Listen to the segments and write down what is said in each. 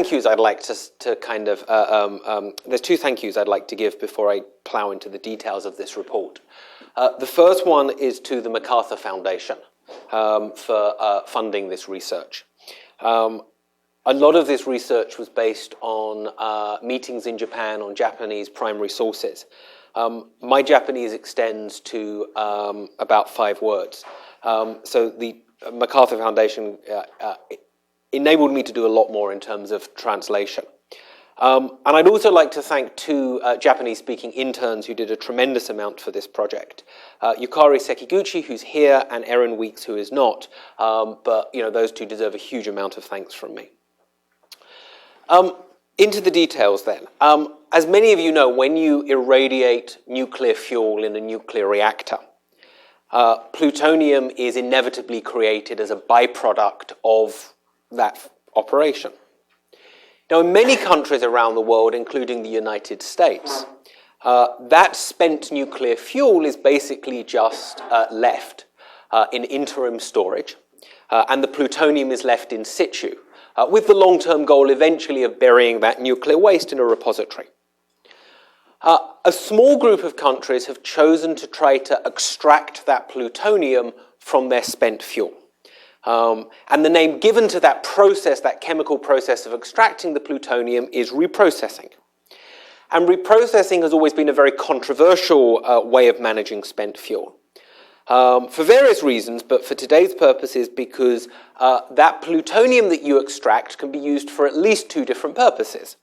Thank yous I'd like to kind of, there's two thank yous I'd like to give before I plow into the details of this report. The first one is to the MacArthur Foundation for funding this research. A lot of this research was based on meetings in Japan on Japanese primary sources. My Japanese extends to about 5 words. So the MacArthur Foundation enabled me to do a lot more in terms of translation. And I'd also like to thank 2 Japanese-speaking interns who did a tremendous amount for this project. Yukari Sekiguchi, who's here, and Erin Weeks, who is not. But those 2 deserve a huge amount of thanks from me. Into the details then. As many of you know, when you irradiate nuclear fuel in a nuclear reactor, plutonium is inevitably created as a byproduct of that operation. Now, in many countries around the world, including the United States, that spent nuclear fuel is basically just left in interim storage, and the plutonium is left in situ, with the long-term goal eventually of burying that nuclear waste in a repository. A small group of countries have chosen to try to extract that plutonium from their spent fuel. And the name given to that process, that chemical process of extracting the plutonium, is reprocessing. And reprocessing has always been a very controversial way of managing spent fuel. For various reasons, but for today's purposes, because that plutonium that you extract can be used for at least 2 different purposes.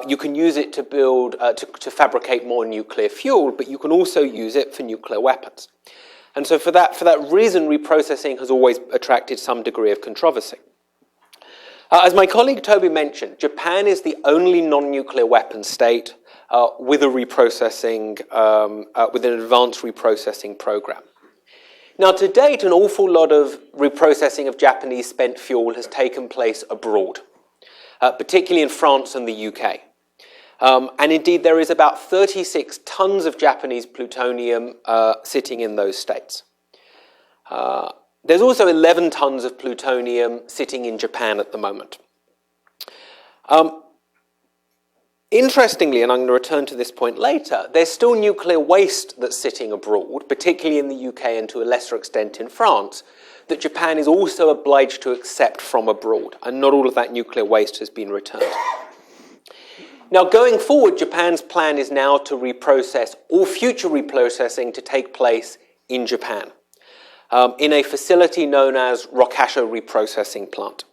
You can use it to build, to fabricate more nuclear fuel, but you can also use it for nuclear weapons. And so for that reason, reprocessing has always attracted some degree of controversy. As my colleague Toby mentioned, Japan is the only non-nuclear weapon state with a reprocessing, with an advanced reprocessing program. Now, to date, an awful lot of reprocessing of Japanese spent fuel has taken place abroad, particularly in France and the UK. And indeed, there is about 36 tons of Japanese plutonium sitting in those states. There's also 11 tons of plutonium sitting in Japan at the moment. Interestingly, and I'm going to return to this point later, there's still nuclear waste that's sitting abroad, particularly in the UK and to a lesser extent in France, that Japan is also obliged to accept from abroad, and not all of that nuclear waste has been returned. Now, going forward, Japan's plan is now to reprocess all future reprocessing to take place in Japan, in a facility known as Rokkasho Reprocessing Plant.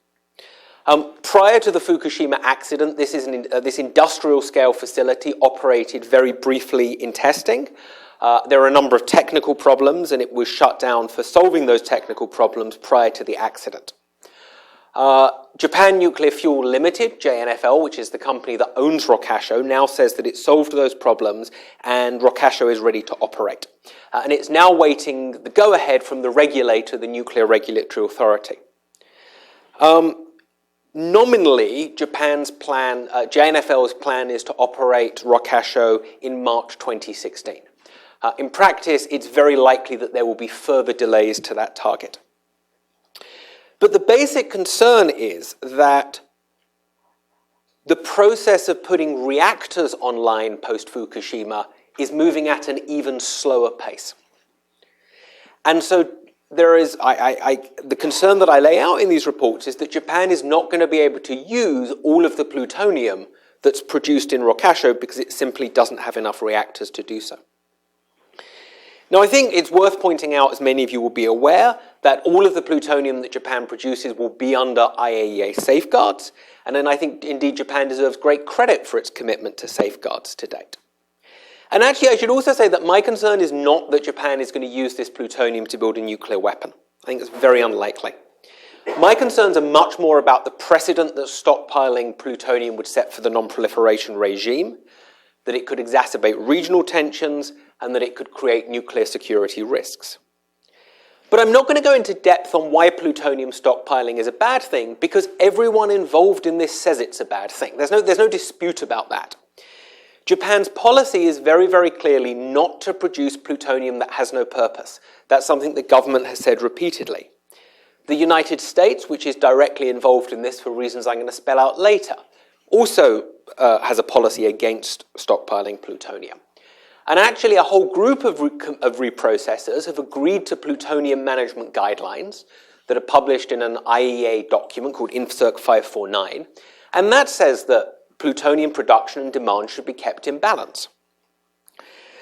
Prior to the Fukushima accident, this industrial-scale facility operated very briefly in testing. There were a number of technical problems, and it was shut down for solving those technical problems prior to the accident. Japan Nuclear Fuel Limited, JNFL, which is the company that owns Rokkasho, now says that it solved those problems and Rokkasho is ready to operate. And it's now waiting the go-ahead from the regulator, the Nuclear Regulatory Authority. Nominally, Japan's plan, JNFL's plan is to operate Rokkasho in March 2016. In practice, it's very likely that there will be further delays to that target. But the basic concern is that the process of putting reactors online post-Fukushima is moving at an even slower pace. And so there is, the concern that I lay out in these reports is that Japan is not going to be able to use all of the plutonium that's produced in Rokkasho because it simply doesn't have enough reactors to do so. Now, I think it's worth pointing out, as many of you will be aware, that all of the plutonium that Japan produces will be under IAEA safeguards, and then I think, indeed, Japan deserves great credit for its commitment to safeguards to date. And actually, I should also say that my concern is not that Japan is going to use this plutonium to build a nuclear weapon. I think it's very unlikely. My concerns are much more about the precedent that stockpiling plutonium would set for the non-proliferation regime, that it could exacerbate regional tensions, and that it could create nuclear security risks. But I'm not going to go into depth on why plutonium stockpiling is a bad thing, because everyone involved in this says it's a bad thing. There's no dispute about that. Japan's policy is very, very clearly not to produce plutonium that has no purpose. That's something the government has said repeatedly. The United States, which is directly involved in this for reasons I'm going to spell out later, also has a policy against stockpiling plutonium. And actually, a whole group of reprocessors have agreed to plutonium management guidelines that are published in an IEA document called INFCIRC 549. And that says that plutonium production and demand should be kept in balance.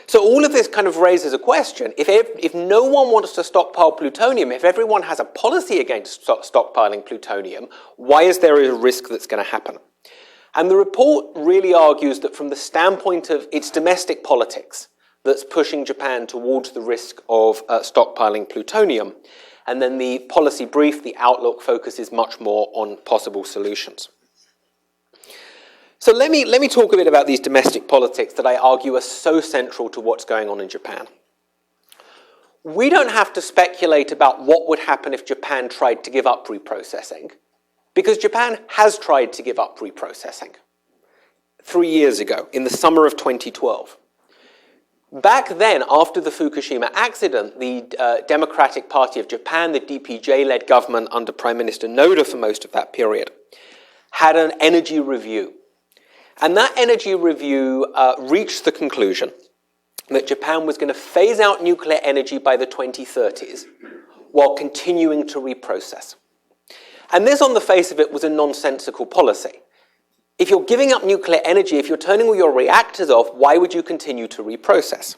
So all of this kind of raises a question. If no one wants to stockpile plutonium, if everyone has a policy against stockpiling plutonium, why is there a risk that's going to happen? And the report really argues that from the standpoint of its domestic politics, that's pushing Japan towards the risk of stockpiling plutonium. And then the policy brief, the outlook, focuses much more on possible solutions. So let me talk a bit about these domestic politics that I argue are so central to what's going on in Japan. We don't have to speculate about what would happen if Japan tried to give up reprocessing, because Japan has tried to give up reprocessing 3 years ago, in the summer of 2012. Back then, after the Fukushima accident, the Democratic Party of Japan, the DPJ-led government under Prime Minister Noda for most of that period, had an energy review. And that energy review reached the conclusion that Japan was going to phase out nuclear energy by the 2030s while continuing to reprocess. And this, on the face of it, was a nonsensical policy. If you're giving up nuclear energy, if you're turning all your reactors off, why would you continue to reprocess?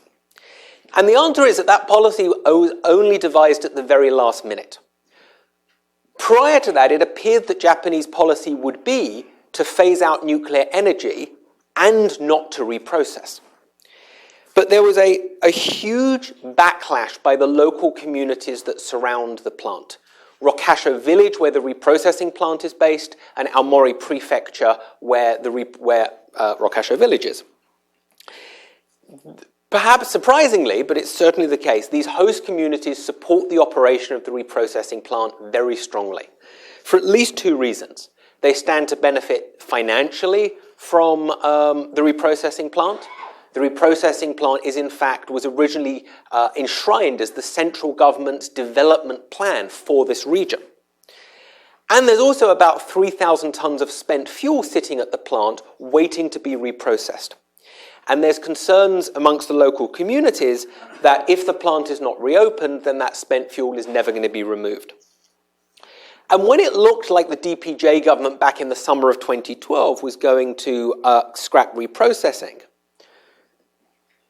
And the answer is that that policy was only devised at the very last minute. Prior to that, it appeared that Japanese policy would be to phase out nuclear energy and not to reprocess. But there was a huge backlash by the local communities that surround the plant. Rokkasho village, where the reprocessing plant is based, and Aomori prefecture, where Rokkasho village is. Perhaps surprisingly, but it's certainly the case, these host communities support the operation of the reprocessing plant very strongly, for at least two reasons. They stand to benefit financially from the reprocessing plant. The reprocessing plant was originally enshrined as the central government's development plan for this region. And there's also about 3,000 tons of spent fuel sitting at the plant waiting to be reprocessed. And there's concerns amongst the local communities that if the plant is not reopened, then that spent fuel is never going to be removed. And when it looked like the DPJ government back in the summer of 2012 was going to scrap reprocessing,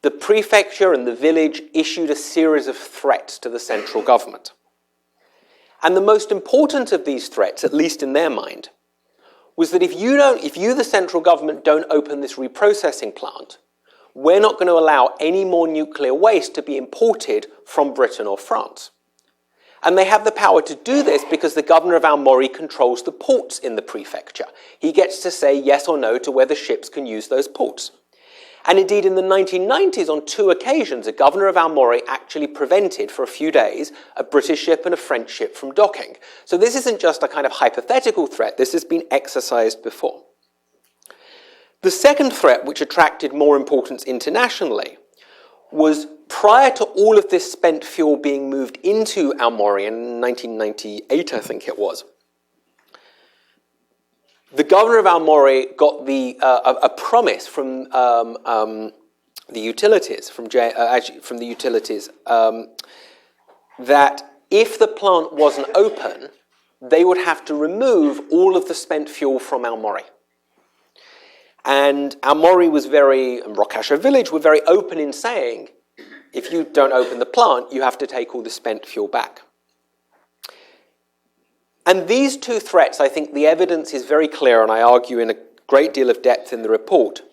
the prefecture and the village issued a series of threats to the central government. And the most important of these threats, at least in their mind, was that if you, the central government, don't open this reprocessing plant, we're not going to allow any more nuclear waste to be imported from Britain or France. And they have the power to do this because the governor of Aomori controls the ports in the prefecture. He gets to say yes or no to whether ships can use those ports. And indeed, in the 1990s, on 2 occasions, a governor of Aomori actually prevented, for a few days, a British ship and a French ship from docking. So this isn't just a kind of hypothetical threat. This has been exercised before. The second threat, which attracted more importance internationally, was prior to all of this spent fuel being moved into Aomori in 1998, I think it was. The governor of Aomori got a promise from the utilities, that if the plant wasn't open, they would have to remove all of the spent fuel from Aomori. And Aomori and Rokkasho village were very open in saying, if you don't open the plant, you have to take all the spent fuel back. And these two threats, I think the evidence is very clear, and I argue in a great deal of depth in the report.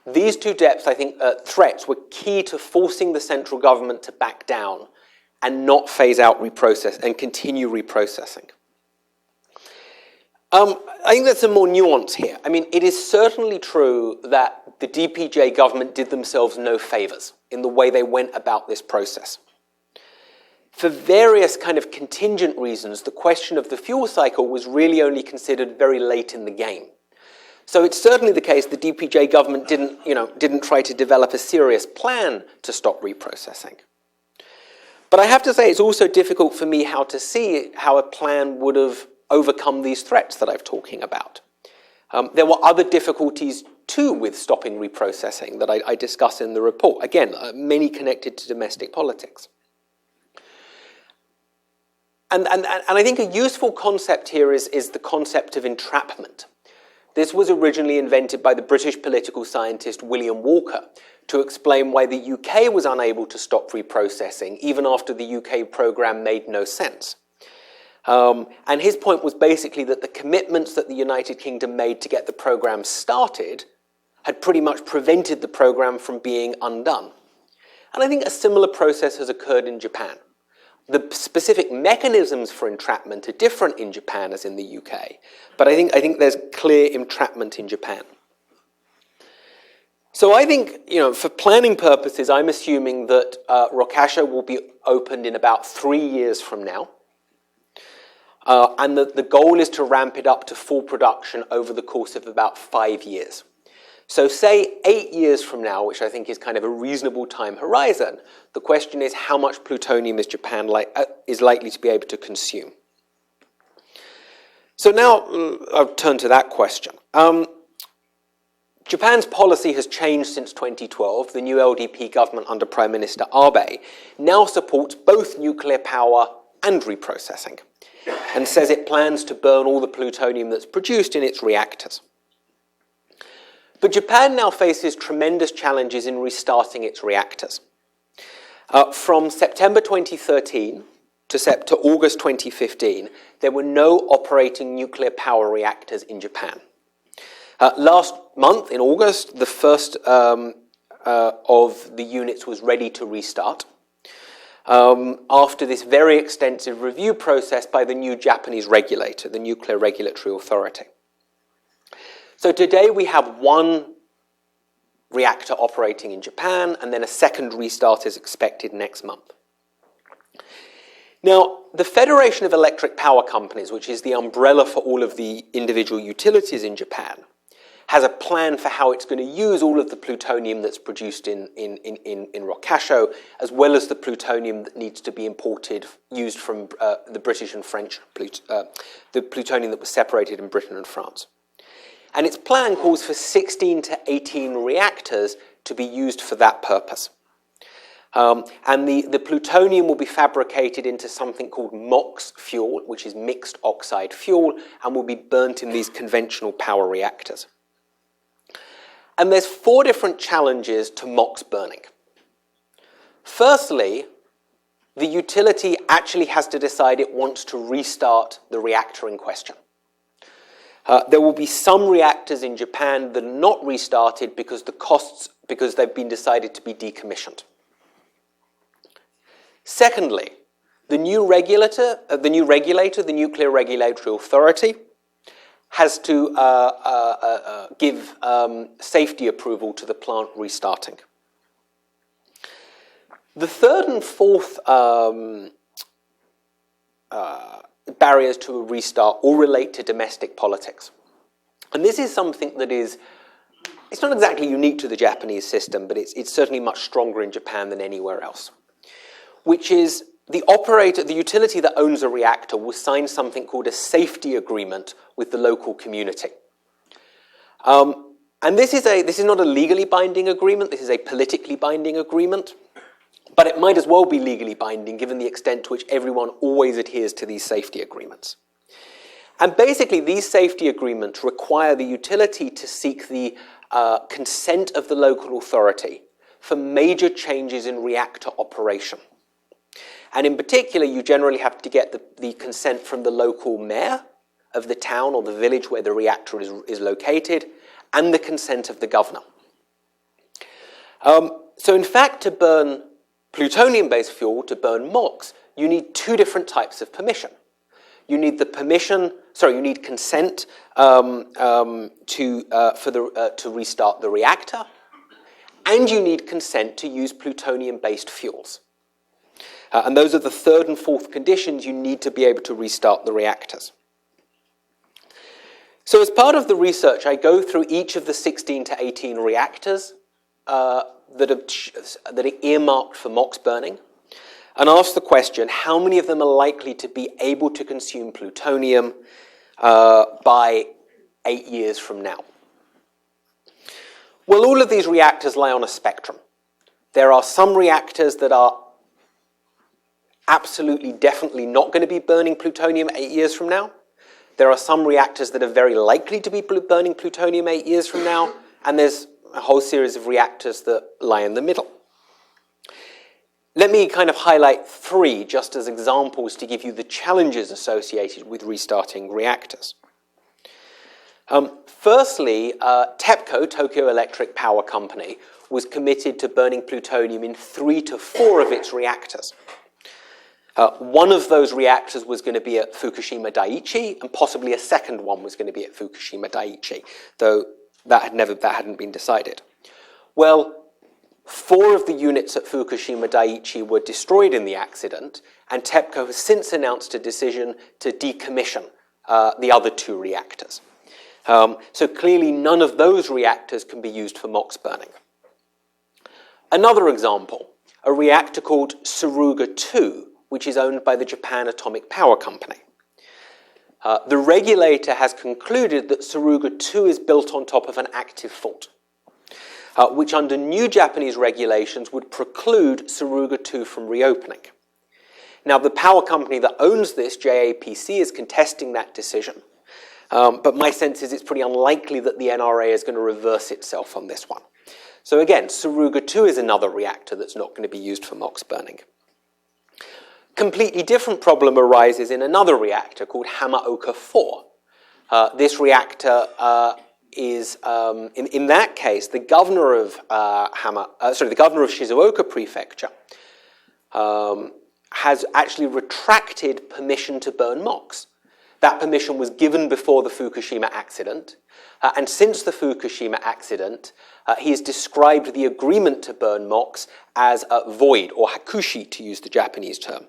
These two threats were key to forcing the central government to back down and not phase out and continue reprocessing. I think there's some more nuance here. I mean, it is certainly true that the DPJ government did themselves no favors in the way they went about this process. For various kind of contingent reasons, the question of the fuel cycle was really only considered very late in the game. So it's certainly the case the DPJ government didn't try to develop a serious plan to stop reprocessing. But I have to say it's also difficult for me how to see how a plan would have overcome these threats that I'm talking about. There were other difficulties too with stopping reprocessing that I discuss in the report. Again, many connected to domestic politics. And I think a useful concept here is the concept of entrapment. This was originally invented by the British political scientist William Walker to explain why the UK was unable to stop reprocessing even after the UK programme made no sense. And his point was basically that the commitments that the United Kingdom made to get the programme started had pretty much prevented the programme from being undone. And I think a similar process has occurred in Japan. The specific mechanisms for entrapment are different in Japan as in the UK, but I think there's clear entrapment in Japan. So I think, for planning purposes, I'm assuming that Rokasha will be opened in about 3 years from now, and that the goal is to ramp it up to full production over the course of about 5 years. So say 8 years from now, which I think is kind of a reasonable time horizon, the question is how much plutonium is Japan is likely to be able to consume. So now I'll turn to that question. Japan's policy has changed since 2012. The new LDP government under Prime Minister Abe now supports both nuclear power and reprocessing, and says it plans to burn all the plutonium that's produced in its reactors. But Japan now faces tremendous challenges in restarting its reactors. From September 2013 to August 2015, there were no operating nuclear power reactors in Japan. Last month, in August, the first of the units was ready to restart after this very extensive review process by the new Japanese regulator, the Nuclear Regulatory Authority. So today we have one reactor operating in Japan, and then a second restart is expected next month. Now, the Federation of Electric Power Companies, which is the umbrella for all of the individual utilities in Japan, has a plan for how it's going to use all of the plutonium that's produced in Rokasho, as well as the plutonium that needs to be used from the British and French, the plutonium that was separated in Britain and France. And its plan calls for 16 to 18 reactors to be used for that purpose. And the plutonium will be fabricated into something called MOX fuel, which is mixed oxide fuel, and will be burnt in these conventional power reactors. And there's 4 different challenges to MOX burning. Firstly, the utility actually has to decide it wants to restart the reactor in question. There will be some reactors in Japan that are not restarted because they've been decided to be decommissioned. Secondly, the new regulator, the Nuclear Regulatory Authority, has to give safety approval to the plant restarting. The third and fourth barriers to a restart all relate to domestic politics. And this is something that it's not exactly unique to the Japanese system, but it's certainly much stronger in Japan than anywhere else, which is the utility that owns a reactor will sign something called a safety agreement with the local community. And this is not a legally binding agreement, this is a politically binding agreement. But it might as well be legally binding given the extent to which everyone always adheres to these safety agreements. And basically, these safety agreements require the utility to seek the consent of the local authority for major changes in reactor operation. And in particular, you generally have to get the consent from the local mayor of the town or the village where the reactor is located, and the consent of the governor. So in fact, to burn plutonium-based fuel, to burn MOX, you need 2 different types of permission. You need consent to restart the reactor, and you need consent to use plutonium-based fuels. And those are the third and fourth conditions you need to be able to restart the reactors. So as part of the research, I go through each of the 16 to 18 reactors that are earmarked for MOX burning, and ask the question, how many of them are likely to be able to consume plutonium by 8 years from now? Well, all of these reactors lie on a spectrum. There are some reactors that are absolutely, definitely not going to be burning plutonium 8 years from now. There are some reactors that are very likely to be burning plutonium 8 years from now, and there's a whole series of reactors that lie in the middle. Let me kind of highlight 3 just as examples to give you the challenges associated with restarting reactors. Firstly, TEPCO, Tokyo Electric Power Company, was committed to burning plutonium in 3 to 4 of its reactors. One of those reactors was going to be at Fukushima Daiichi, and possibly a second one was going to be at Fukushima Daiichi, though that hadn't been decided. Well, 4 of the units at Fukushima Daiichi were destroyed in the accident, and TEPCO has since announced a decision to decommission the other 2 reactors. So clearly none of those reactors can be used for MOX burning. Another example, a reactor called Suruga 2, which is owned by the Japan Atomic Power Company. The regulator has concluded that Suruga 2 is built on top of an active fault, which under new Japanese regulations would preclude Suruga 2 from reopening. Now, the power company that owns this, JAPC, is contesting that decision. But my sense is it's pretty unlikely that the NRA is going to reverse itself on this one. So again, Suruga 2 is another reactor that's not going to be used for MOX burning. Completely different problem arises in another reactor called Hamaoka 4. This reactor is, in that case, the governor of the governor of Shizuoka Prefecture has actually retracted permission to burn MOX. That permission was given before the Fukushima accident, and since the Fukushima accident, he has described the agreement to burn MOX as void, or hakushi, to use the Japanese term.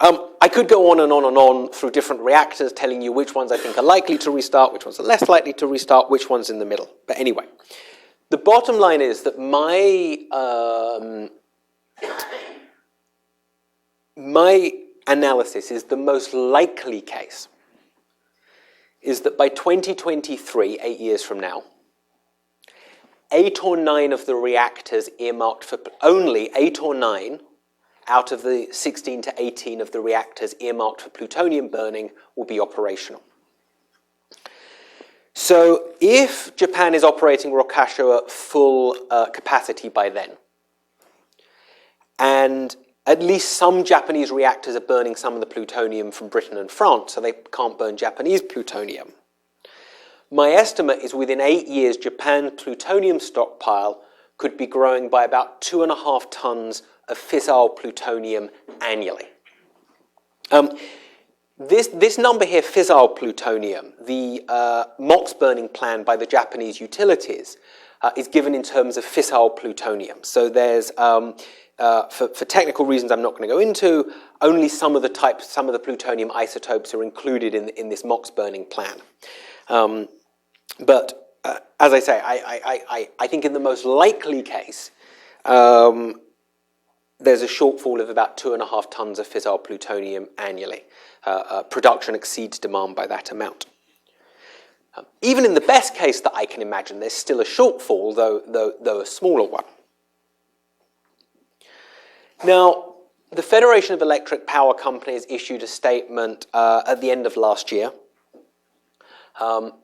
I could go on and on and on through different reactors, telling you which ones I think are likely to restart, which ones are less likely to restart, which ones in the middle. But anyway, the bottom line is that my analysis is the most likely case is that by 2023, 8 years from now, 8 or 9 of the reactors earmarked for only 8 or 9 out of the 16 to 18 of the reactors earmarked for plutonium burning will be operational. So if Japan is operating Rokasho at full capacity by then, and at least some Japanese reactors are burning some of the plutonium from Britain and France, so they can't burn Japanese plutonium. My estimate is within 8 years, Japan's plutonium stockpile could be growing by about 2.5 tons of fissile plutonium annually. This number here, fissile plutonium, the MOX burning plan by the Japanese utilities, is given in terms of fissile plutonium. So there's for technical reasons I'm not going to go into, only some of the plutonium isotopes are included in this MOX burning plan. But as I say, I think in the most likely case, there's a shortfall of about 2.5 tons of fissile plutonium annually. Production exceeds demand by that amount. Even in the best case that I can imagine, there's still a shortfall, though a smaller one. Now, the Federation of Electric Power Companies issued a statement at the end of last year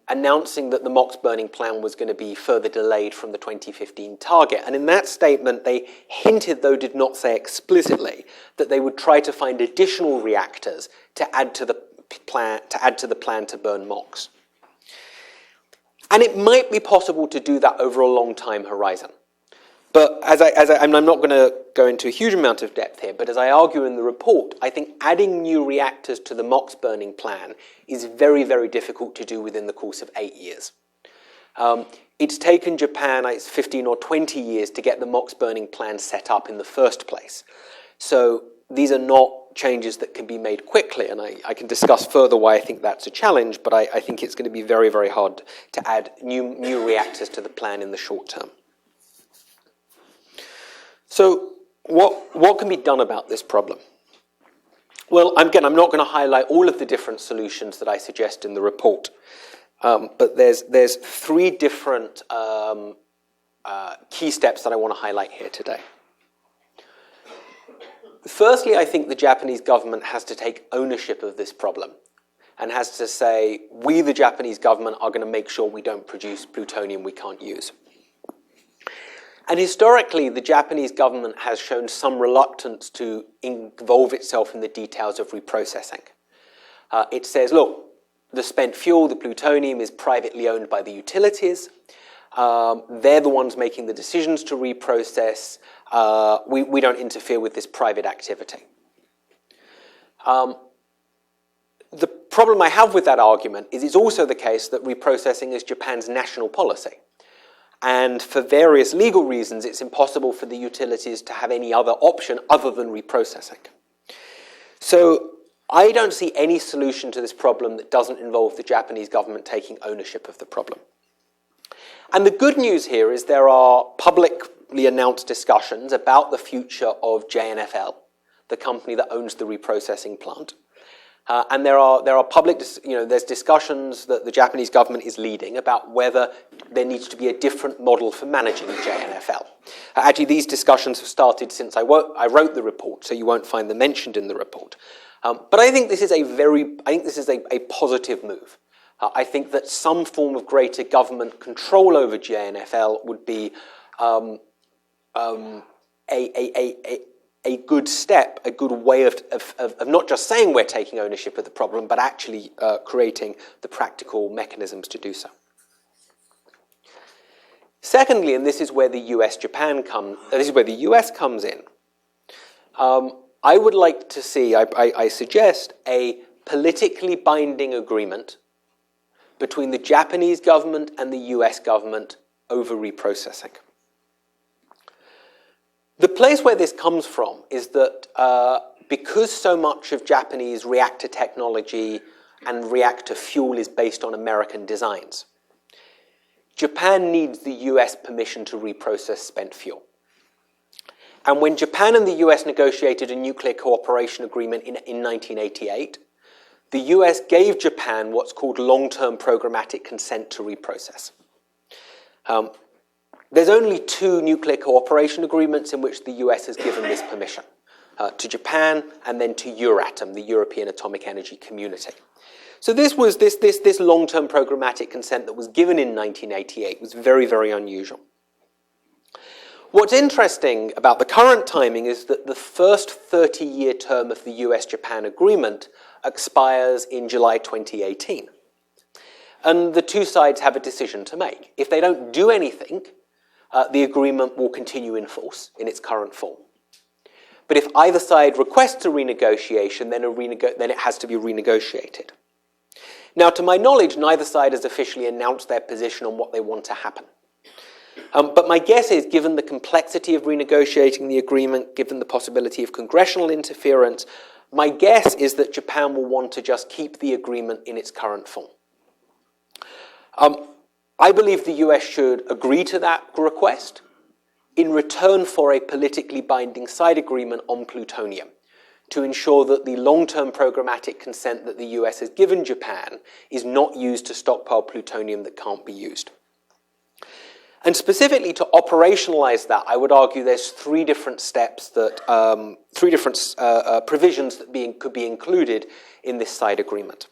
announcing that the MOX burning plan was going to be further delayed from the 2015 target. And in that statement, they hinted, though did not say explicitly, that they would try to find additional reactors to add to the plan to burn MOX. And it might be possible to do that over a long time horizon. But I'm not going to go into a huge amount of depth here, but as I argue in the report, I think adding new reactors to the MOX burning plan is very, very difficult to do within the course of 8 years. It's taken Japan 15 or 20 years to get the MOX burning plan set up in the first place. So these are not changes that can be made quickly, and I can discuss further why I think that's a challenge, but I think it's going to be very, very hard to add new reactors to the plan in the short term. So what can be done about this problem? Well, again, I'm not going to highlight all of the different solutions that I suggest in the report, but there's three different key steps that I want to highlight here today. Firstly, I think the Japanese government has to take ownership of this problem and has to say, we, the Japanese government, are going to make sure we don't produce plutonium we can't use. And historically, the Japanese government has shown some reluctance to involve itself in the details of reprocessing. It says, look, the spent fuel, the plutonium, is privately owned by the utilities. They're the ones making the decisions to reprocess. We don't interfere with this private activity. The problem I have with that argument is it's also the case that reprocessing is Japan's national policy. And for various legal reasons, it's impossible for the utilities to have any other option other than reprocessing. So I don't see any solution to this problem that doesn't involve the Japanese government taking ownership of the problem. And the good news here is there are publicly announced discussions about the future of JNFL, the company that owns the reprocessing plant. And there are public, there's discussions that the Japanese government is leading about whether there needs to be a different model for managing JNFL. Actually, these discussions have started since I wrote the report, so you won't find them mentioned in the report. But I think this is a positive move. I think that some form of greater government control over JNFL would be a good step, a good way of not just saying we're taking ownership of the problem, but actually creating the practical mechanisms to do so. Secondly, and this is where the US comes in. I would like to see, I suggest, a politically binding agreement between the Japanese government and the US government over reprocessing. The place where this comes from is that because so much of Japanese reactor technology and reactor fuel is based on American designs, Japan needs the US permission to reprocess spent fuel. And when Japan and the US negotiated a nuclear cooperation agreement in 1988, the US gave Japan what's called long-term programmatic consent to reprocess. There's only 2 nuclear cooperation agreements in which the US has given this permission, to Japan and then to Euratom, the European Atomic Energy Community. So this long-term programmatic consent that was given in 1988 was very, very unusual. What's interesting about the current timing is that the first 30-year term of the US-Japan agreement expires in July 2018. And the two sides have a decision to make. If they don't do anything, the agreement will continue in force in its current form. But if either side requests a renegotiation, then it has to be renegotiated. Now, to my knowledge, neither side has officially announced their position on what they want to happen. But my guess is, given the complexity of renegotiating the agreement, given the possibility of congressional interference, my guess is that Japan will want to just keep the agreement in its current form. I believe the US should agree to that request in return for a politically binding side agreement on plutonium to ensure that the long-term programmatic consent that the US has given Japan is not used to stockpile plutonium that can't be used. And specifically to operationalize that, I would argue there's 3 different steps that, provisions that could be included in this side agreement.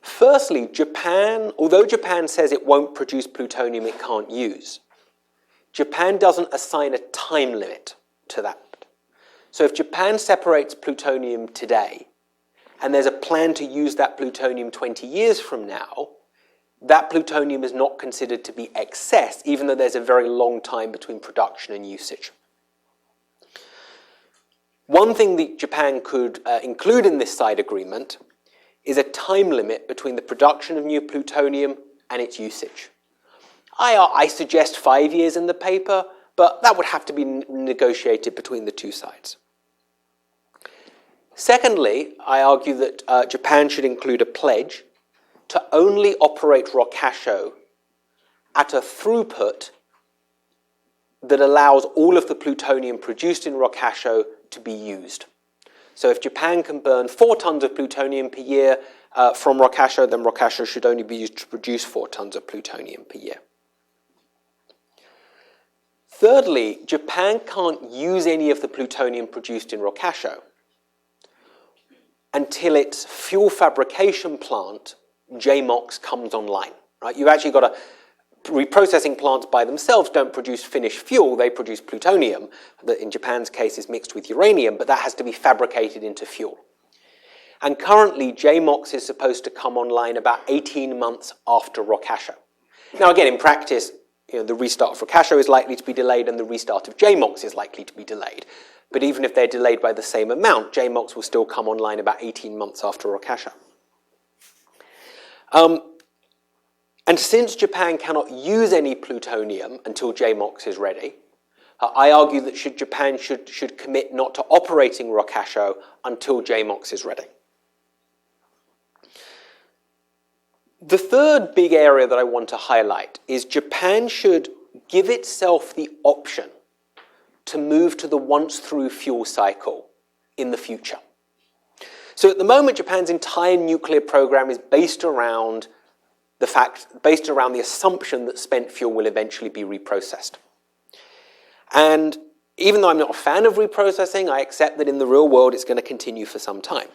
Firstly, although Japan says it won't produce plutonium it can't use, Japan doesn't assign a time limit to that. So if Japan separates plutonium today, and there's a plan to use that plutonium 20 years from now, that plutonium is not considered to be excess, even though there's a very long time between production and usage. One thing that Japan could include in this side agreement is a time limit between the production of new plutonium and its usage. I suggest 5 years in the paper, but that would have to be negotiated between the two sides. Secondly, I argue that Japan should include a pledge to only operate Rokkasho at a throughput that allows all of the plutonium produced in Rockasho to be used. So if Japan can burn 4 tons of plutonium per year from Rockasho, then Rockasho should only be used to produce 4 tons of plutonium per year. Thirdly, Japan can't use any of the plutonium produced in Rockasho until its fuel fabrication plant, JMOX, comes online. Right? You've actually got reprocessing plants by themselves don't produce finished fuel, they produce plutonium, that in Japan's case is mixed with uranium, but that has to be fabricated into fuel. And currently, JMOX is supposed to come online about 18 months after Rockasho. Now again, in practice, the restart of Rockasho is likely to be delayed and the restart of JMOX is likely to be delayed. But even if they're delayed by the same amount, JMOX will still come online about 18 months after Rockasho. And since Japan cannot use any plutonium until JMOX is ready, I argue that Japan should commit not to operating Rockasho until JMOX is ready. The third big area that I want to highlight is Japan should give itself the option to move to the once-through fuel cycle in the future. So at the moment, Japan's entire nuclear program is based around the assumption that spent fuel will eventually be reprocessed. And even though I'm not a fan of reprocessing, I accept that in the real world it's going to continue for some time.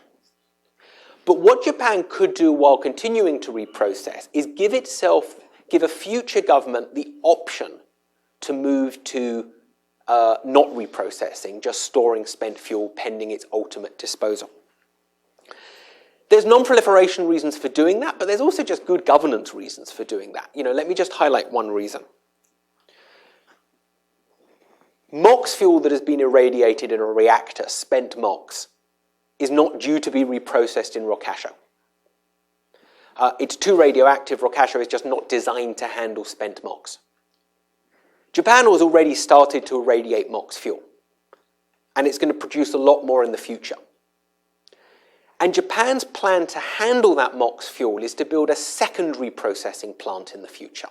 But what Japan could do while continuing to reprocess is give a future government the option to move to not reprocessing, just storing spent fuel pending its ultimate disposal. There's non-proliferation reasons for doing that, but there's also just good governance reasons for doing that. Let me just highlight one reason. MOX fuel that has been irradiated in a reactor, spent MOX, is not due to be reprocessed in Rockasho. It's too radioactive. Rockasho is just not designed to handle spent MOX. Japan has already started to irradiate MOX fuel, and it's going to produce a lot more in the future. And Japan's plan to handle that MOX fuel is to build a second reprocessing plant in the future.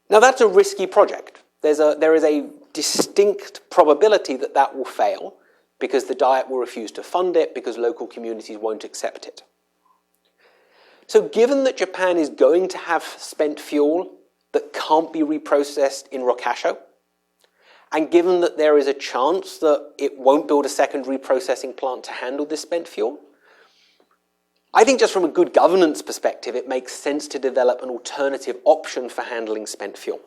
Now that's a risky project. There is a distinct probability that that will fail because the Diet will refuse to fund it, because local communities won't accept it. So given that Japan is going to have spent fuel that can't be reprocessed in Rockasho, and given that there is a chance that it won't build a second reprocessing plant to handle this spent fuel, I think just from a good governance perspective, it makes sense to develop an alternative option for handling spent fuel.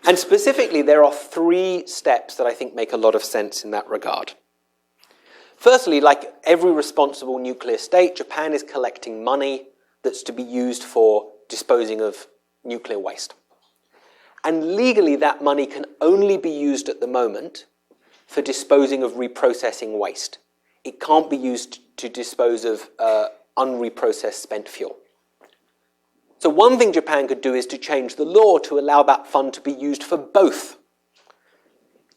And specifically, there are 3 steps that I think make a lot of sense in that regard. Firstly, like every responsible nuclear state, Japan is collecting money that's to be used for disposing of nuclear waste. And legally, that money can only be used at the moment for disposing of reprocessing waste. It can't be used to dispose of unreprocessed spent fuel. So one thing Japan could do is to change the law to allow that fund to be used for both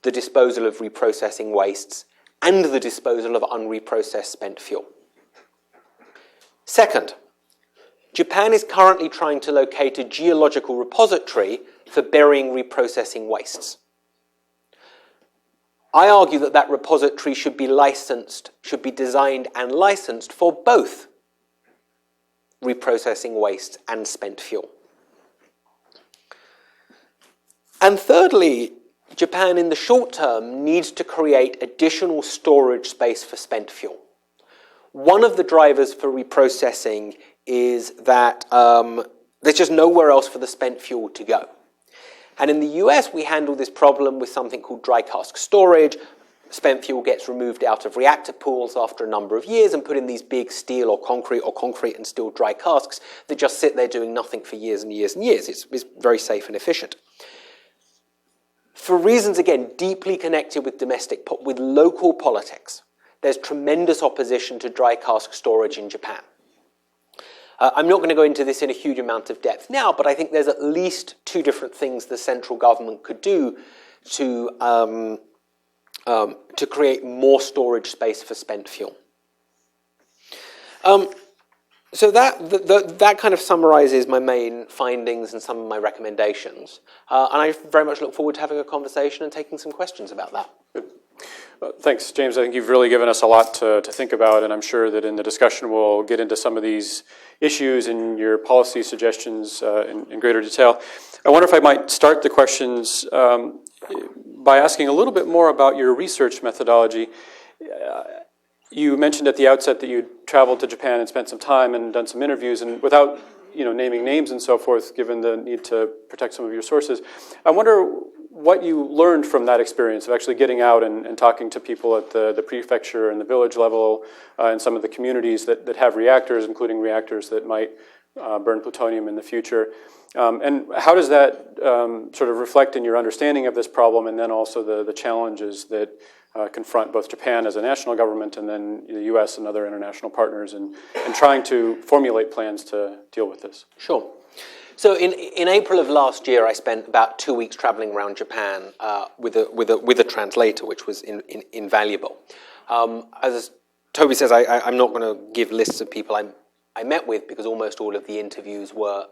the disposal of reprocessing wastes and the disposal of unreprocessed spent fuel. Second, Japan is currently trying to locate a geological repository for burying reprocessing wastes. I argue that that repository should be designed and licensed for both reprocessing waste and spent fuel. And thirdly, Japan in the short term needs to create additional storage space for spent fuel. One of the drivers for reprocessing is that there's just nowhere else for the spent fuel to go. And in the US, we handle this problem with something called dry cask storage. Spent fuel gets removed out of reactor pools after a number of years and put in these big steel or concrete and steel dry casks that just sit there doing nothing for years and years and years. It's very safe and efficient. For reasons, again, deeply connected with local politics, there's tremendous opposition to dry cask storage in Japan. I'm not going to go into this in a huge amount of depth now, but I think there's at least 2 different things the central government could do to create more storage space for spent fuel. So that kind of summarizes my main findings and some of my recommendations. And I very much look forward to having a conversation and taking some questions about that. Good. Thanks, James. I think you've really given us a lot to think about, and I'm sure that in the discussion we'll get into some of these issues and your policy suggestions in greater detail. I wonder if I might start the questions by asking a little bit more about your research methodology. You mentioned at the outset that you'd traveled to Japan and spent some time and done some interviews, and without naming names and so forth, given the need to protect some of your sources, I wonder what you learned from that experience of actually getting out and talking to people at the prefecture and the village level and some of the communities that have reactors, including reactors that might burn plutonium in the future. And how does that sort of reflect in your understanding of this problem, and then also the challenges that confront both Japan as a national government and then the US and other international partners and trying to formulate plans to deal with this? Sure. So in April of last year, I spent about 2 weeks traveling around Japan with a translator, which was invaluable. As Toby says, I'm not going to give lists of people I met with, because almost all of the interviews were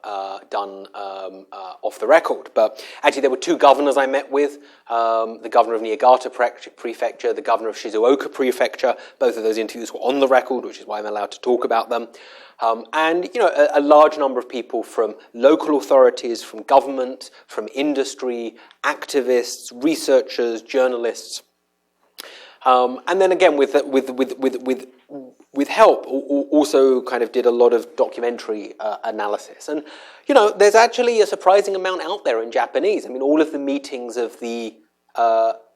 done off the record. But actually, there were two governors I met with, the governor of Niigata Prefecture, the governor of Shizuoka Prefecture. Both of those interviews were on the record, which is why I'm allowed to talk about them. And a large number of people from local authorities, from government, from industry, activists, researchers, journalists. And then again, with help, also kind of did a lot of documentary analysis. And, there's actually a surprising amount out there in Japanese. I mean, all of the meetings of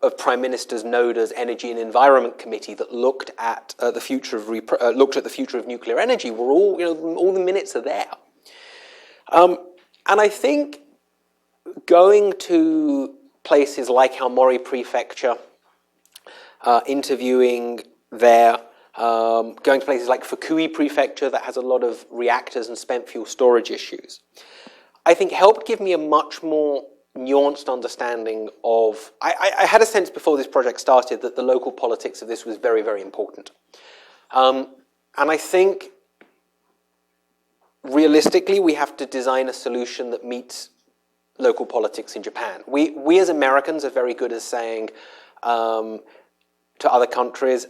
of Prime Minister Noda's Energy and Environment Committee that looked at the future of nuclear energy were all the minutes are there. And I think going to places like Aomori Prefecture, interviewing there, going to places like Fukui Prefecture that has a lot of reactors and spent fuel storage issues, I think helped give me a much more nuanced understanding of... I had a sense before this project started that the local politics of this was very, very important. And I think realistically we have to design a solution that meets local politics in Japan. We as Americans are very good at saying to other countries,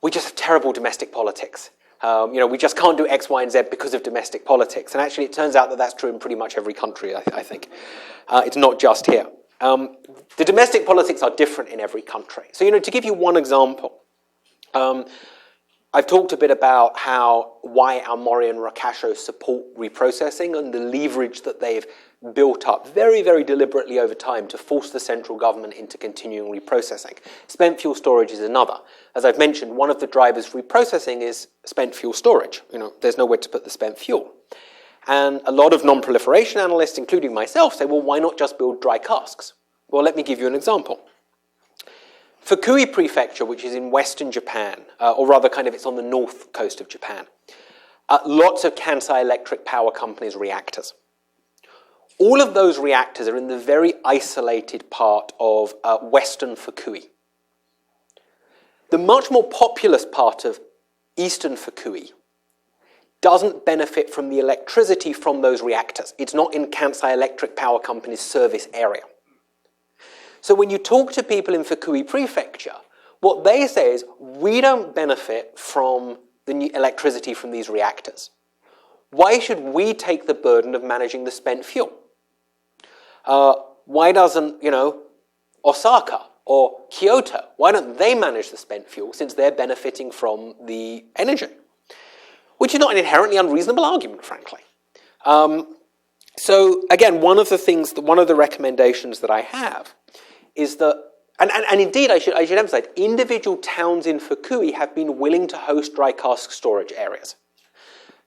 we just have terrible domestic politics. We just can't do X, Y, and Z because of domestic politics. And actually, it turns out that that's true in pretty much every country, I think. It's not just here. The domestic politics are different in every country. So, to give you one example, I've talked a bit about why Aomori and Rakasho support reprocessing and the leverage that they've built up very, very deliberately over time to force the central government into continuing reprocessing. Spent fuel storage is another. As I've mentioned, one of the drivers for reprocessing is spent fuel storage. There's nowhere to put the spent fuel. And a lot of non-proliferation analysts, including myself, say, well, why not just build dry casks? Well, let me give you an example. Fukui Prefecture, which is in western Japan, or rather it's on the north coast of Japan, lots of Kansai Electric Power Company's reactors. All of those reactors are in the very isolated part of western Fukui. The much more populous part of eastern Fukui doesn't benefit from the electricity from those reactors. It's not in Kansai Electric Power Company's service area. So when you talk to people in Fukui Prefecture, what they say is, we don't benefit from the electricity from these reactors. Why should we take the burden of managing the spent fuel? Why doesn't, Osaka or Kyoto, why don't they manage the spent fuel since they're benefiting from the energy? Which is not an inherently unreasonable argument, frankly. So again, one of the recommendations that I have is that, and indeed I should emphasize, individual towns in Fukui have been willing to host dry cask storage areas.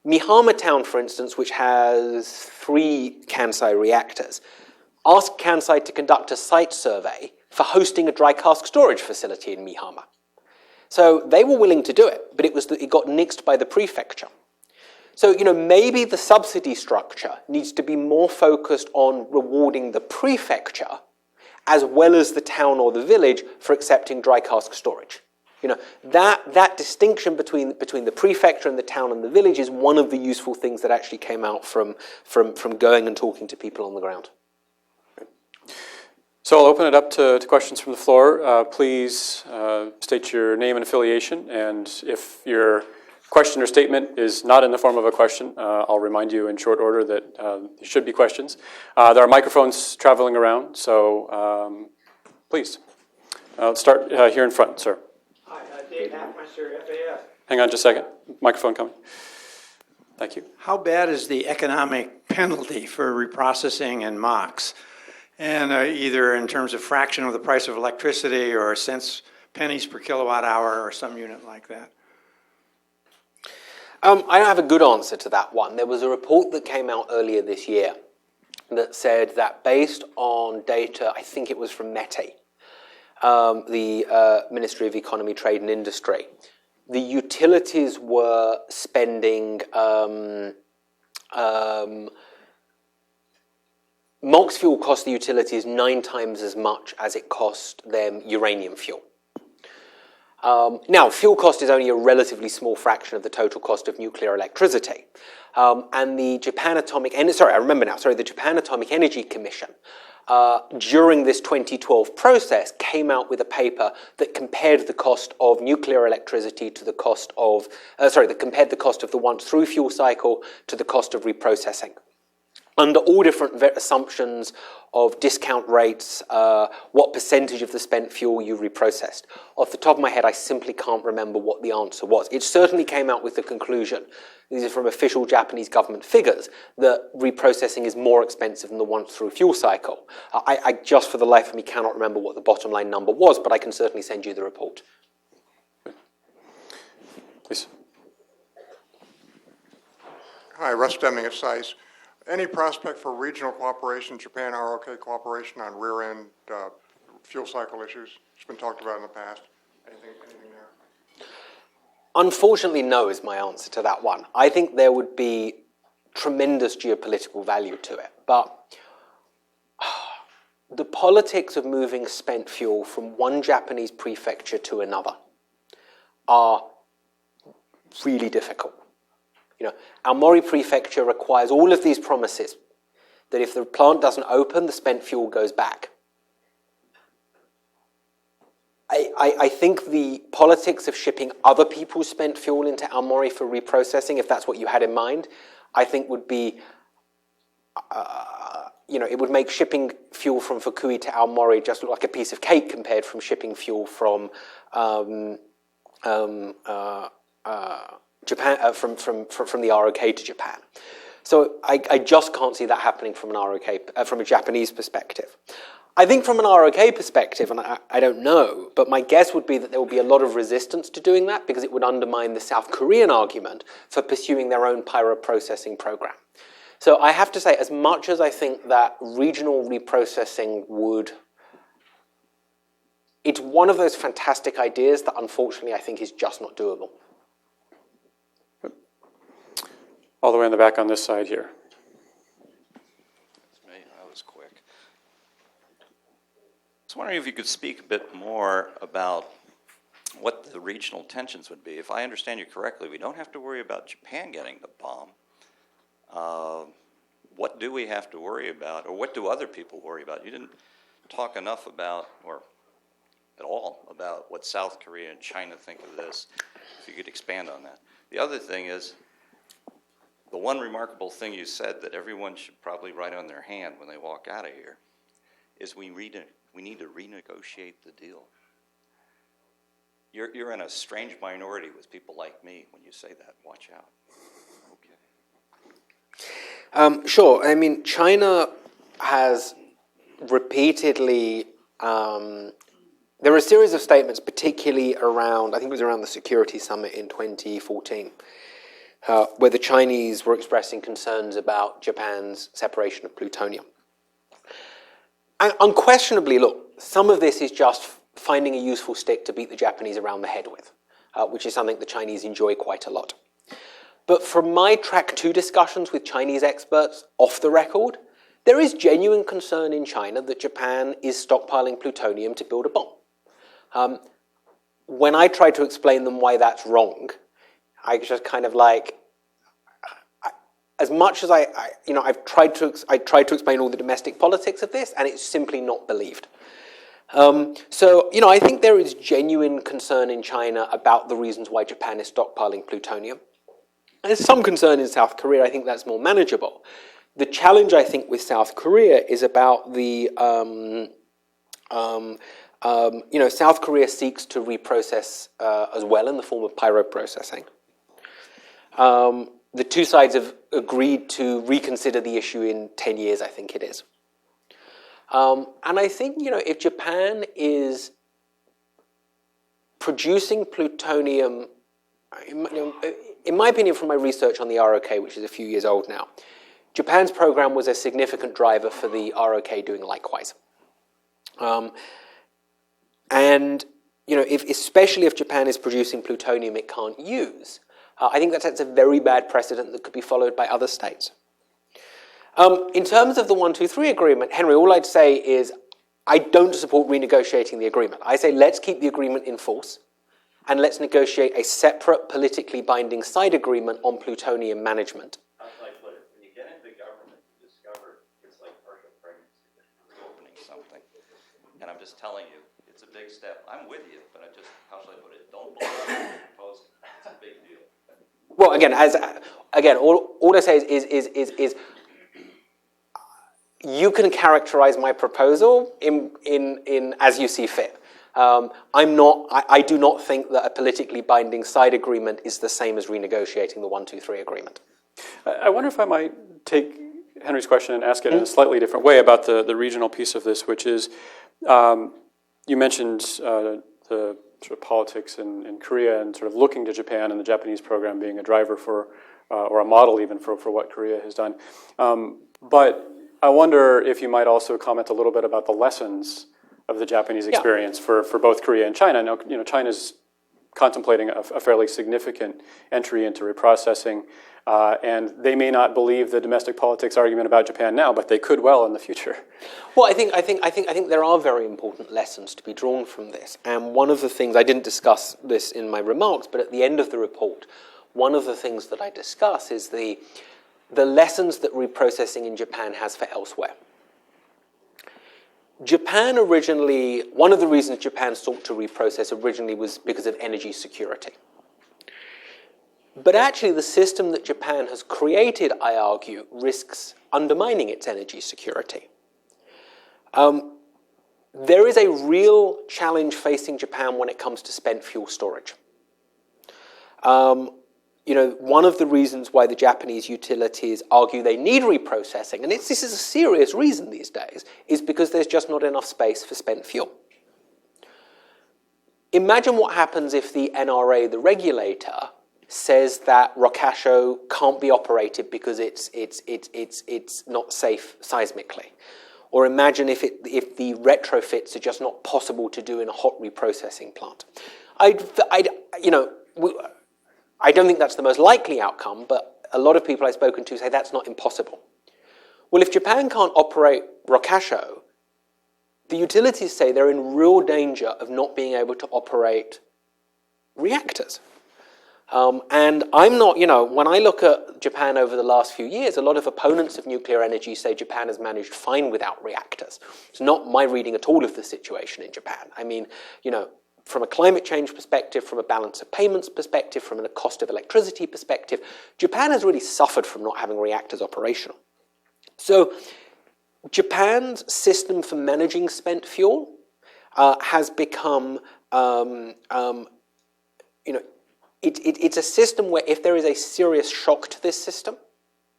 Mihama town, for instance, which has 3 Kansai reactors, asked Kansai to conduct a site survey for hosting a dry cask storage facility in Mihama. So they were willing to do it, but it got nixed by the prefecture. So, maybe the subsidy structure needs to be more focused on rewarding the prefecture as well as the town or the village for accepting dry cask storage. That distinction between the prefecture and the town and the village is one of the useful things that actually came out from going and talking to people on the ground. So I'll open it up to questions from the floor. Please state your name and affiliation, and if your question or statement is not in the form of a question, I'll remind you in short order that there should be questions. There are microphones traveling around, so please. Let's start here in front, sir. Hi, Dave Hackmeister, FAS. Hang on just a second. Microphone coming. Thank you. How bad is the economic penalty for reprocessing and MOX? And either in terms of fraction of the price of electricity or pennies per kilowatt hour or some unit like that? I don't have a good answer to that one. There was a report that came out earlier this year that said that based on data, I think it was from METI, the Ministry of Economy, Trade and Industry, the utilities were spending MOX fuel cost the utilities 9 times as much as it cost them uranium fuel. Now, fuel cost is only a relatively small fraction of the total cost of nuclear electricity. And the Japan Atomic Energy Commission, during this 2012 process, came out with a paper that compared the cost of nuclear electricity to the cost of, that compared the cost of the once-through fuel cycle to the cost of reprocessing. Under all different assumptions of discount rates, what percentage of the spent fuel you reprocessed. Off the top of my head, I simply can't remember what the answer was. It certainly came out with the conclusion, these are from official Japanese government figures, that reprocessing is more expensive than the once-through fuel cycle. I just for the life of me cannot remember what the bottom line number was, but I can certainly send you the report. Please. Hi, Russ Deming at SICE. Any prospect for regional cooperation, Japan ROK cooperation on rear-end fuel cycle issues? It's been talked about in the past. Anything there? Unfortunately, no is my answer to that one. I think there would be tremendous geopolitical value to it, but the politics of moving spent fuel from one Japanese prefecture to another are really difficult. Aomori Prefecture requires all of these promises that if the plant doesn't open, the spent fuel goes back. I think the politics of shipping other people's spent fuel into Aomori for reprocessing, if that's what you had in mind, I think would be, it would make shipping fuel from Fukui to Aomori just look like a piece of cake compared from shipping fuel from Japan, from the ROK to Japan. So I just can't see that happening from from a Japanese perspective. I think from an ROK perspective, and I don't know, but my guess would be that there will be a lot of resistance to doing that because it would undermine the South Korean argument for pursuing their own pyroprocessing program. So I have to say, as much as I think that regional reprocessing it's one of those fantastic ideas that unfortunately I think is just not doable. All the way in the back on this side here. That's me. That was quick. I was wondering if you could speak a bit more about what the regional tensions would be. If I understand you correctly, we don't have to worry about Japan getting the bomb. What do we have to worry about, or what do other people worry about? You didn't talk enough about, or at all, about what South Korea and China think of this. If you could expand on that. The other thing is, the one remarkable thing you said that everyone should probably write on their hand when they walk out of here is we need to renegotiate the deal. You're in a strange minority with people like me when you say that. Watch out. Okay. Sure. I mean, China has repeatedly, there are a series of statements, particularly around, I think it was around the Security Summit in 2014, where the Chinese were expressing concerns about Japan's separation of plutonium. And unquestionably, look, some of this is just finding a useful stick to beat the Japanese around the head with, which is something the Chinese enjoy quite a lot. But from my track 2 discussions with Chinese experts off the record, there is genuine concern in China that Japan is stockpiling plutonium to build a bomb. when I try to explain them why that's wrong, I just kind of like, as much as I've tried to explain all the domestic politics of this, and it's simply not believed. So, I think there is genuine concern in China about the reasons why Japan is stockpiling plutonium. There's some concern in South Korea. I think that's more manageable. The challenge, I think, with South Korea is about the, South Korea seeks to reprocess as well in the form of pyroprocessing. The two sides have agreed to reconsider the issue in 10 years, I think it is. And I think, if Japan is producing plutonium, in my opinion, from my research on the ROK, which is a few years old now, Japan's program was a significant driver for the ROK doing likewise. Especially if Japan is producing plutonium it can't use, I think that sets a very bad precedent that could be followed by other states. In terms of the 123 agreement, Henry, all I'd say is I don't support renegotiating the agreement. I say let's keep the agreement in force and let's negotiate a separate politically binding side agreement on plutonium management. Like, look, when you get into government, you discover it's like partial pregnancy. Opening something. And I'm just telling you, it's a big step. I'm with you, but how should I put it? Don't blow up your proposal. It's a big deal. Well, all I say is you can characterize my proposal in as you see fit. I do not think that a politically binding side agreement is the same as renegotiating the 123 agreement. I wonder if I might take Henry's question and ask it in a slightly different way about the regional piece of this, which is, you mentioned the sort of politics in Korea and sort of looking to Japan and the Japanese program being a driver for, or a model even for what Korea has done. But I wonder if you might also comment a little bit about the lessons of the Japanese experience for both Korea and China. Now, China's contemplating a fairly significant entry into reprocessing, and they may not believe the domestic politics argument about Japan now, but they could well in the future. Well, I think there are very important lessons to be drawn from this, and one of the things I didn't discuss this in my remarks, but at the end of the report, one of the things that I discuss is the lessons that reprocessing in Japan has for elsewhere. Japan originally, one of the reasons Japan sought to reprocess originally was because of energy security. But actually the system that Japan has created, I argue, risks undermining its energy security. There is a real challenge facing Japan when it comes to spent fuel storage. One of the reasons why the Japanese utilities argue they need reprocessing, and this is a serious reason these days, is because there's just not enough space for spent fuel. Imagine what happens if the NRA, the regulator, says that Rokkasho can't be operated because it's not safe seismically. Or imagine if the retrofits are just not possible to do in a hot reprocessing plant. I don't think that's the most likely outcome, but a lot of people I've spoken to say that's not impossible. Well, if Japan can't operate Rokkasho, the utilities say they're in real danger of not being able to operate reactors. And I'm not, when I look at Japan over the last few years, a lot of opponents of nuclear energy say Japan has managed fine without reactors. It's not my reading at all of the situation in Japan. I mean, from a climate change perspective, from a balance of payments perspective, from a cost of electricity perspective, Japan has really suffered from not having reactors operational. So Japan's system for managing spent fuel has become, it's a system where if there is a serious shock to this system,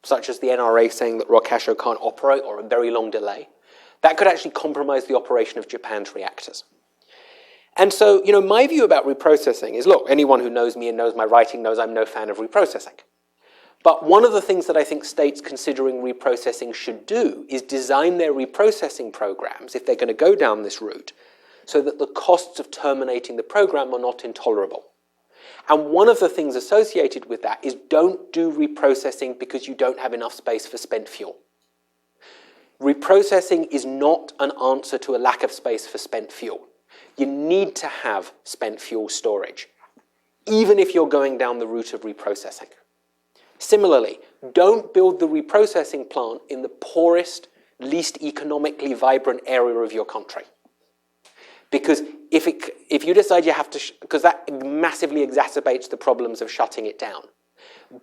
such as the NRA saying that Rokkasho can't operate or a very long delay, that could actually compromise the operation of Japan's reactors. And so, my view about reprocessing is, look, anyone who knows me and knows my writing knows I'm no fan of reprocessing. But one of the things that I think states considering reprocessing should do is design their reprocessing programs, if they're going to go down this route, so that the costs of terminating the program are not intolerable. And one of the things associated with that is don't do reprocessing because you don't have enough space for spent fuel. Reprocessing is not an answer to a lack of space for spent fuel. you need to have spent fuel storage, even if you're going down the route of reprocessing. Similarly, don't build the reprocessing plant in the poorest, least economically vibrant area of your country. Because if you decide you have to, because that massively exacerbates the problems of shutting it down,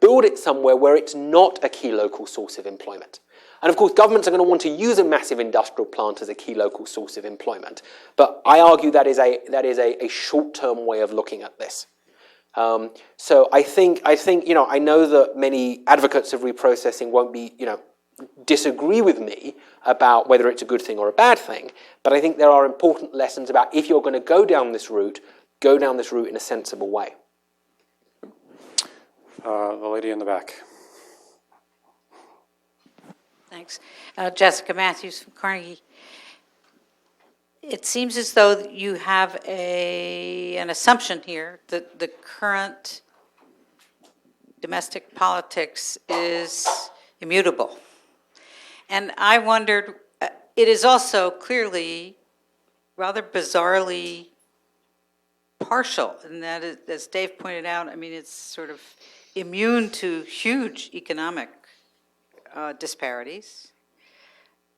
build it somewhere where it's not a key local source of employment. And of course, governments are going to want to use a massive industrial plant as a key local source of employment. But I argue that is a short-term way of looking at this. So I think, I know that many advocates of reprocessing won't be, disagree with me about whether it's a good thing or a bad thing. But I think there are important lessons about if you're going to go down this route in a sensible way. The lady in the back. Thanks. Jessica Matthews from Carnegie. It seems as though you have an assumption here that the current domestic politics is immutable. And I wondered, it is also clearly, rather bizarrely partial, and that is, as Dave pointed out, I mean, it's sort of immune to huge economic disparities.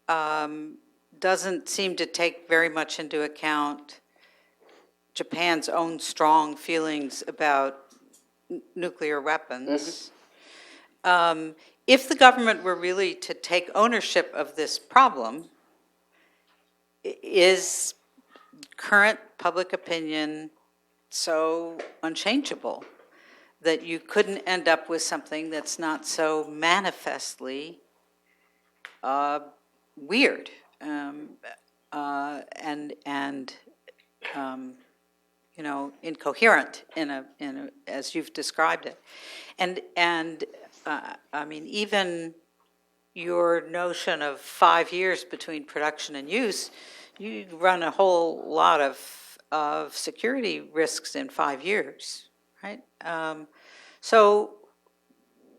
Doesn't seem to take very much into account Japan's own strong feelings about nuclear weapons. If the government were really to take ownership of this problem, is current public opinion so unchangeable that you couldn't end up with something that's not so manifestly weird incoherent in a as you've described it, and I mean, even your notion of 5 years between production and use, you run a whole lot of security risks in 5 years, right? So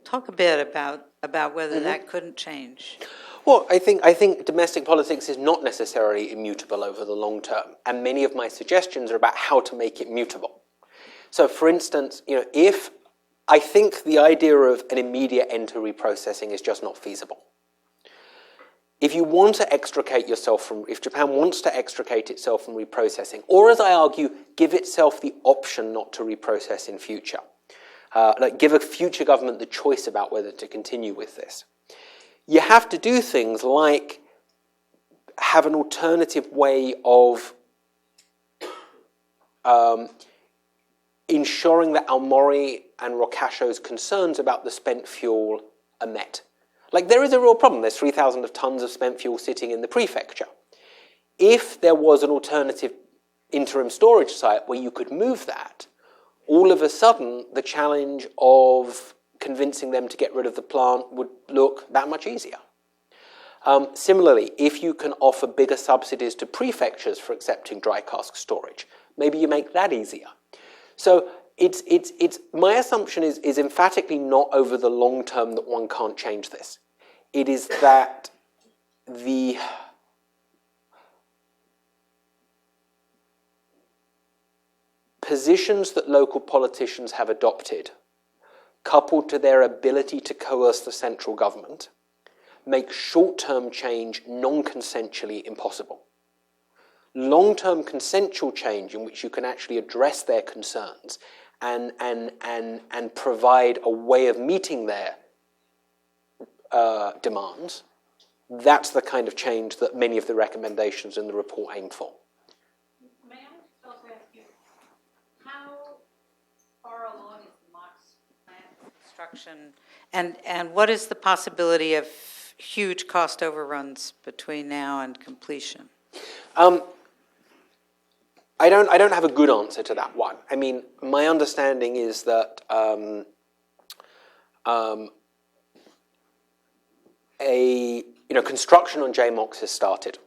talk a bit about whether that couldn't change. Well, I think domestic politics is not necessarily immutable over the long term, and many of my suggestions are about how to make it mutable. So, for instance, if I think the idea of an immediate end to reprocessing is just not feasible. If you want to extricate yourself from, if Japan wants to extricate itself from reprocessing, or as I argue, give itself the option not to reprocess in future, give a future government the choice about whether to continue with this, you have to do things like have an alternative way of ensuring that Aomori and Rokasho's concerns about the spent fuel are met. Like, there is a real problem. There's 3,000 tons of spent fuel sitting in the prefecture. If there was an alternative interim storage site where you could move that, all of a sudden the challenge of convincing them to get rid of the plant would look that much easier. Similarly, if you can offer bigger subsidies to prefectures for accepting dry cask storage, maybe you make that easier. So it's my assumption is emphatically not over the long term that one can't change this. It is that the positions that local politicians have adopted, coupled to their ability to coerce the central government, make short-term change non-consensually impossible. Long-term consensual change in which you can actually address their concerns and provide a way of meeting their demands, that's the kind of change that many of the recommendations in the report aim for. May I also ask you, how far along is the MOX plant construction, and what is the possibility of huge cost overruns between now and completion? I don't have a good answer to that one. I mean, my understanding is that construction on JMOX has started.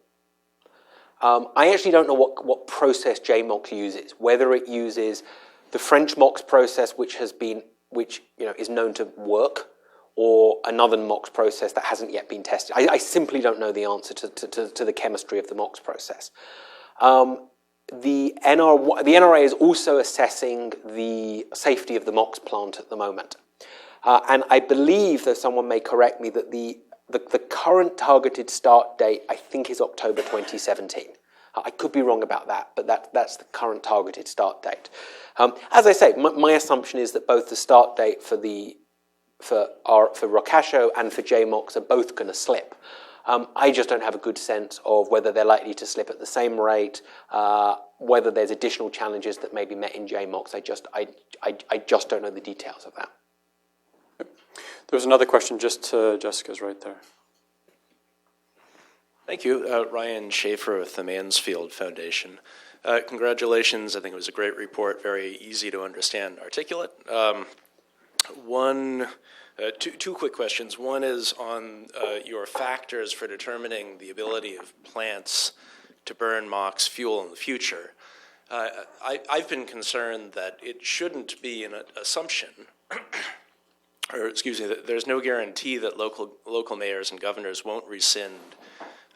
I actually don't know what process JMOX uses. Whether it uses the French MOX process, which is known to work, or another MOX process that hasn't yet been tested. I simply don't know the answer to the chemistry of the MOX process. the NRA is also assessing the safety of the MOX plant at the moment. And I believe, though someone may correct me, that the current targeted start date, I think, is October 2017. I could be wrong about that, but that's the current targeted start date. As I say, my assumption is that both the start date for Rokasho and for JMOX are both going to slip. I just don't have a good sense of whether they're likely to slip at the same rate, whether there's additional challenges that may be met in JMOX. I just don't know the details of that. There's another question just to Jessica's right there. Thank you. Ryan Schaefer with the Mansfield Foundation. Congratulations. I think it was a great report, very easy to understand, articulate. Two quick questions. One is on your factors for determining the ability of plants to burn MOX fuel in the future. I've been concerned that it shouldn't be an assumption, or excuse me, that there's no guarantee that local mayors and governors won't rescind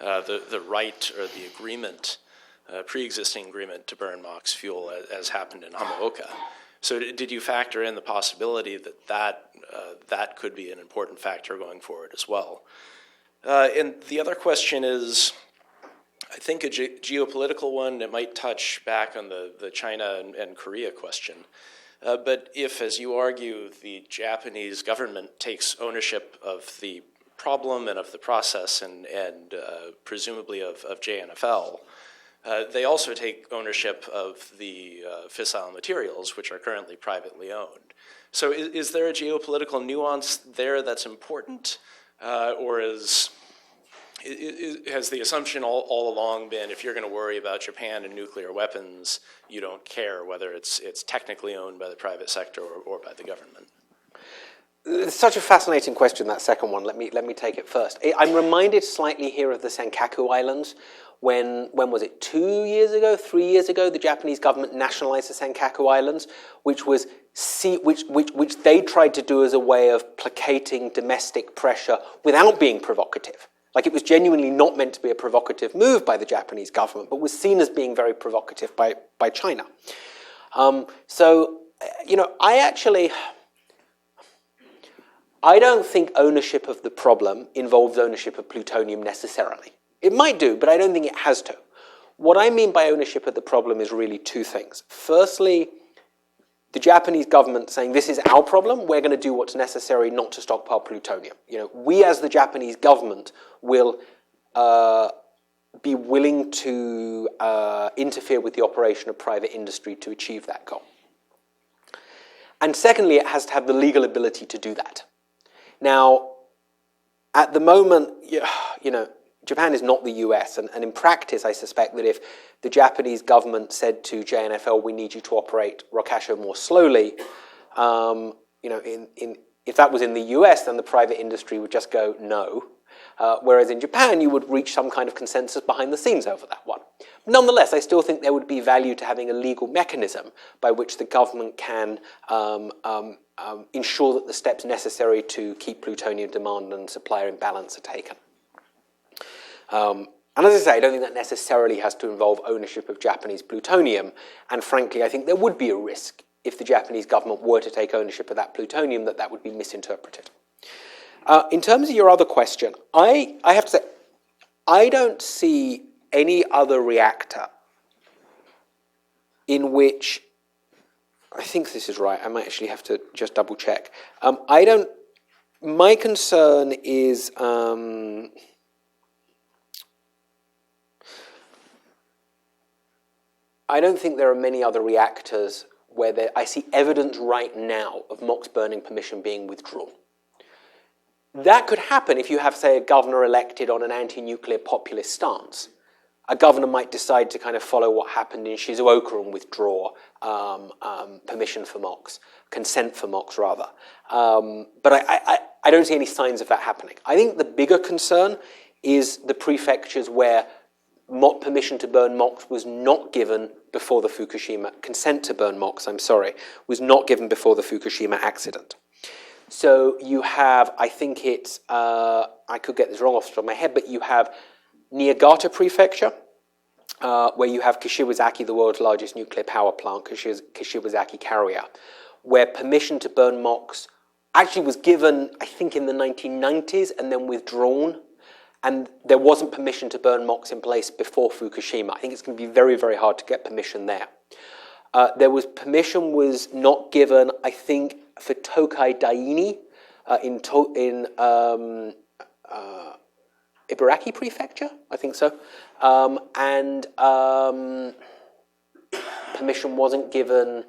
the right or the agreement, pre-existing agreement to burn MOX fuel as happened in Hamaoka. So did you factor in the possibility that could be an important factor going forward as well? And the other question is, I think a geopolitical one. It might touch back on the China and Korea question. But if, as you argue, the Japanese government takes ownership of the problem and of the process and presumably of JNFL, they also take ownership of the fissile materials, which are currently privately owned. So is there a geopolitical nuance there that's important? Or has the assumption all along been, if you're going to worry about Japan and nuclear weapons, you don't care whether it's technically owned by the private sector or by the government? It's such a fascinating question, that second one. Let me take it first. I'm reminded slightly here of the Senkaku Islands. When was it, 2 years ago, 3 years ago, the Japanese government nationalized the Senkaku Islands, which they tried to do as a way of placating domestic pressure without being provocative. Like, it was genuinely not meant to be a provocative move by the Japanese government, but was seen as being very provocative by China. I don't think ownership of the problem involves ownership of plutonium necessarily. It might do, but I don't think it has to. What I mean by ownership of the problem is really two things. Firstly, the Japanese government saying, this is our problem, we're going to do what's necessary not to stockpile plutonium. We as the Japanese government will be willing to interfere with the operation of private industry to achieve that goal. And secondly, it has to have the legal ability to do that. Now, at the moment, Japan is not the US, and in practice, I suspect that if the Japanese government said to JNFL, we need you to operate Rokasho more slowly, if that was in the US, then the private industry would just go, no. Whereas in Japan, you would reach some kind of consensus behind the scenes over that one. Nonetheless, I still think there would be value to having a legal mechanism by which the government can ensure that the steps necessary to keep plutonium demand and supply in balance are taken. And as I say, I don't think that necessarily has to involve ownership of Japanese plutonium. And frankly, I think there would be a risk if the Japanese government were to take ownership of that plutonium that would be misinterpreted. In terms of your other question, I have to say, I don't see any other reactor in which, I think this is right, I might actually have to just double check. My concern is, I don't think there are many other reactors where I see evidence right now of MOX burning permission being withdrawn. That could happen if you have, say, a governor elected on an anti-nuclear populist stance. A governor might decide to kind of follow what happened in Shizuoka and withdraw permission for MOX, consent for MOX, rather. But I don't see any signs of that happening. I think the bigger concern is the prefectures where permission to burn MOX was not given before the Fukushima, consent to burn MOX, was not given before the Fukushima accident. So you have, I think it's, I could get this wrong off the top of my head, but you have Niigata Prefecture, where you have Kashiwazaki, the world's largest nuclear power plant, Kashiwazaki Carrier, where permission to burn MOX actually was given, I think, in the 1990s and then withdrawn. And there wasn't permission to burn MOX in place before Fukushima. I think it's going to be very, very hard to get permission there. Permission was not given, I think, for Tokai Daini in Ibaraki Prefecture, I think so. Permission wasn't given,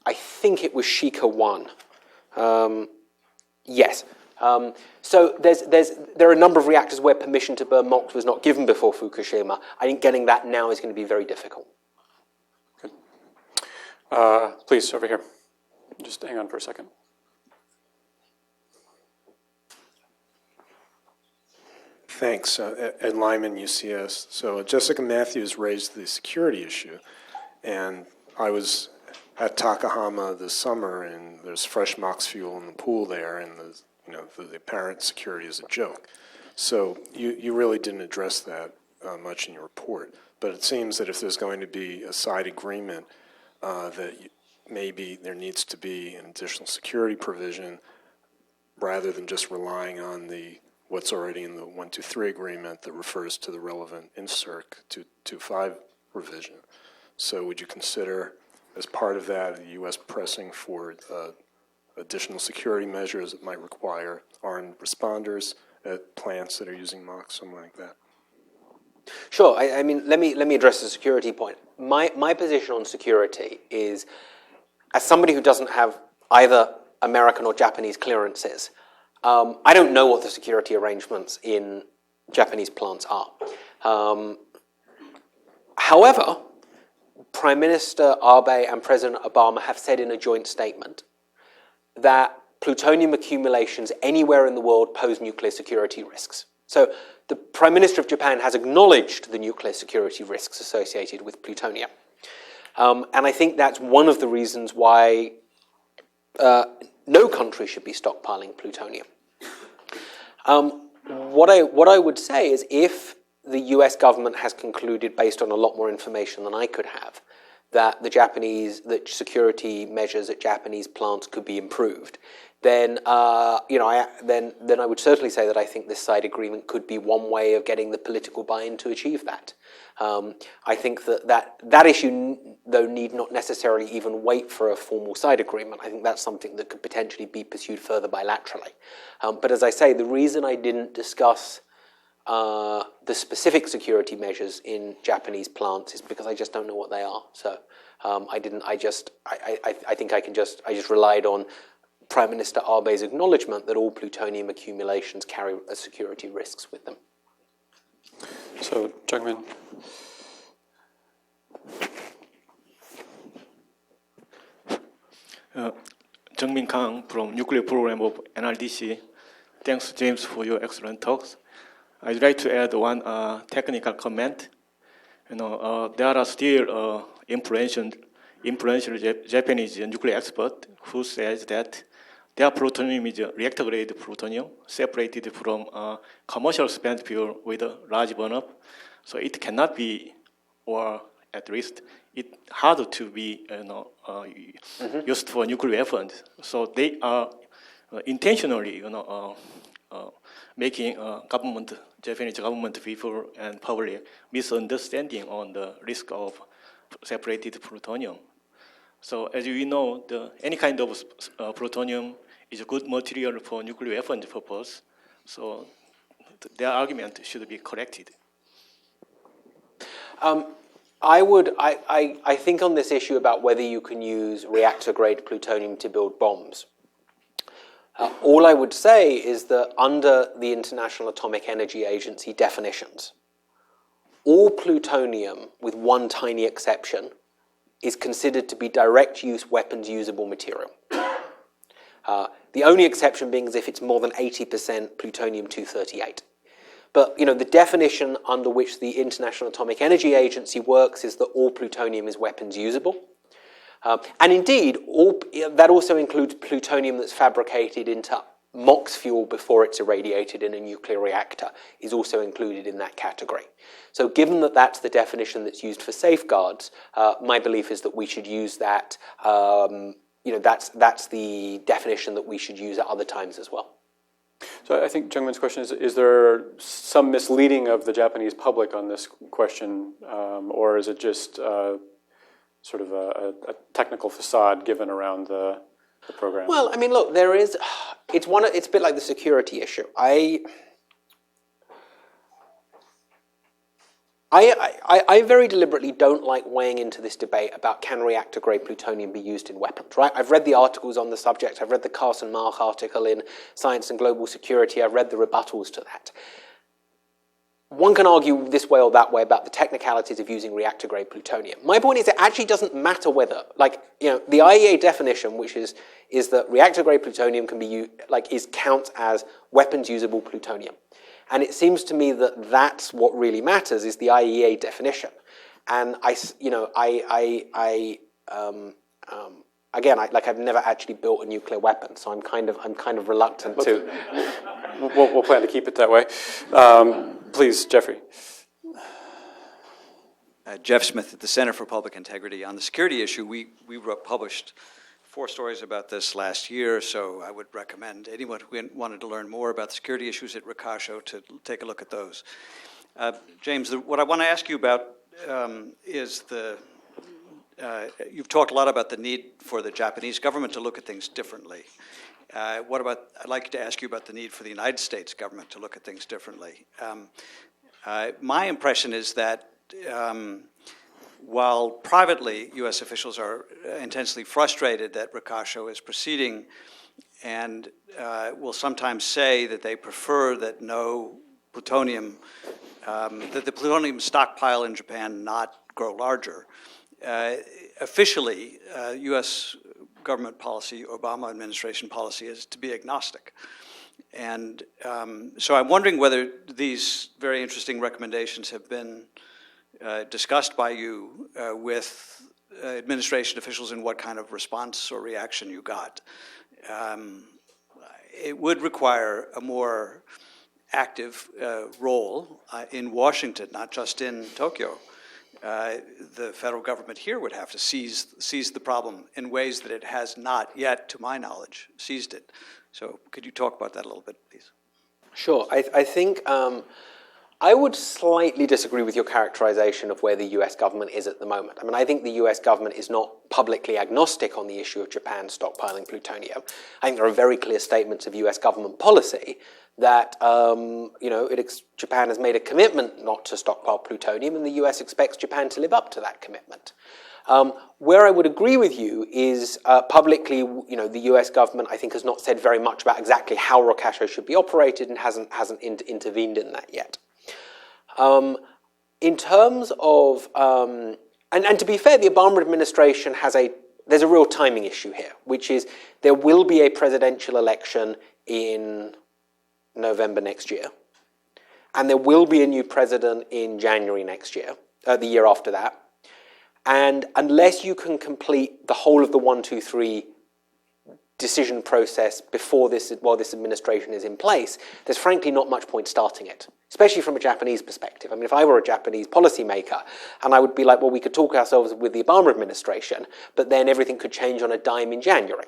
I think it was Shika 1. Yes. So there are a number of reactors where permission to burn MOX was not given before Fukushima. I think getting that now is going to be very difficult. Good. Please, over here. Just hang on for a second. Thanks. Ed Lyman, UCS. So Jessica Matthews raised the security issue, and I was at Takahama this summer, and there's fresh MOX fuel in the pool there, and the apparent security is a joke. So you really didn't address that much in your report, but it seems that if there's going to be a side agreement, that maybe there needs to be an additional security provision rather than just relying on what's already in the 123 agreement that refers to the relevant INSCIRC 225 revision. So would you consider, as part of that, the U.S. pressing for additional security measures that might require armed responders at plants that are using MOX, something like that? Sure. I mean, let me address the security point. My position on security is, as somebody who doesn't have either American or Japanese clearances, I don't know what the security arrangements in Japanese plants are. However, Prime Minister Abe and President Obama have said in a joint statement that plutonium accumulations anywhere in the world pose nuclear security risks. So the Prime Minister of Japan has acknowledged the nuclear security risks associated with plutonium. And I think that's one of the reasons why no country should be stockpiling plutonium. What I would say is, if the US government has concluded, based on a lot more information than I could have, that that security measures at Japanese plants could be improved, then then I would certainly say that I think this side agreement could be one way of getting the political buy-in to achieve that. I think that issue, though, need not necessarily even wait for a formal side agreement. I think that's something that could potentially be pursued further bilaterally. But as I say, the reason I didn't discuss the specific security measures in Japanese plants is because I just don't know what they are. So I just relied on Prime Minister Abe's acknowledgement that all plutonium accumulations carry security risks with them. So, Jungmin. Jungmin Kang from Nuclear Program of NRDC. Thanks, James, for your excellent talks. I'd like to add one technical comment. There are still influential Japanese nuclear experts who says that their plutonium is reactor-grade plutonium, separated from commercial spent fuel with a large burn-up. So it cannot be, or at least it's hard to be used for nuclear weapons. So they are intentionally making Japanese government people and public misunderstanding on the risk of separated plutonium. So as you know, any kind of plutonium is a good material for nuclear weapons purpose. So their argument should be corrected. I think on this issue about whether you can use reactor-grade plutonium to build bombs, all I would say is that under the International Atomic Energy Agency definitions, all plutonium, with one tiny exception, is considered to be direct-use weapons-usable material. The only exception being as if it's more than 80% plutonium-238. But the definition under which the International Atomic Energy Agency works is that all plutonium is weapons-usable. And indeed, that also includes plutonium that's fabricated into MOX fuel before it's irradiated in a nuclear reactor is also included in that category. So given that that's the definition that's used for safeguards, my belief is that we should use that, that's the definition that we should use at other times as well. So I think Jungmin's question is there some misleading of the Japanese public on this question, or is it just sort of a technical facade given around the program? Well, I mean, look, it's a bit like the security issue. I very deliberately don't like weighing into this debate about can reactor-grade plutonium be used in weapons, right? I've read the articles on the subject. I've read the Carson Mark article in Science and Global Security. I've read the rebuttals to that. One can argue this way or that way about the technicalities of using reactor-grade plutonium. My point is it actually doesn't matter whether, the IEA definition, which is that reactor-grade plutonium can be used, counts as weapons-usable plutonium. And it seems to me that that's what really matters is the IEA definition. And I've never actually built a nuclear weapon, so I'm kind of reluctant to. We'll plan to keep it that way. Please, Jeffrey. Jeff Smith at the Center for Public Integrity. On the security issue, we published 4 stories about this last year, so I would recommend anyone who wanted to learn more about the security issues at Ricascio to take a look at those. James, what I want to ask you about is you've talked a lot about the need for the Japanese government to look at things differently. I'd like to ask you about the need for the United States government to look at things differently. My impression is that while privately U.S. officials are intensely frustrated that Ricascio is proceeding and will sometimes say that they prefer that no plutonium, that the plutonium stockpile in Japan not grow larger, officially U.S. government policy, Obama administration policy, is to be agnostic. And so I'm wondering whether these very interesting recommendations have been discussed by you with administration officials and what kind of response or reaction you got. It would require a more active role in Washington, not just in Tokyo. The federal government here would have to seize the problem in ways that it has not yet, to my knowledge, seized it. So could you talk about that a little bit, please? Sure. I think I would slightly disagree with your characterization of where the US government is at the moment. I mean, I think the US government is not publicly agnostic on the issue of Japan stockpiling plutonium. I think there are very clear statements of US government policy that, Japan has made a commitment not to stockpile plutonium, and the US expects Japan to live up to that commitment. Where I would agree with you is publicly, the US government, I think, has not said very much about exactly how Ricascio should be operated and hasn't intervened in that yet. In terms of, and to be fair, the Obama administration there's a real timing issue here, which is there will be a presidential election in November next year, and there will be a new president in January next year, the year after that. And unless you can complete the whole of the 1, 2, 3 decision process while this administration is in place, there's frankly not much point starting it, especially from a Japanese perspective. I mean, if I were a Japanese policymaker, and I would be like, well, we could talk ourselves with the Obama administration, but then everything could change on a dime in January.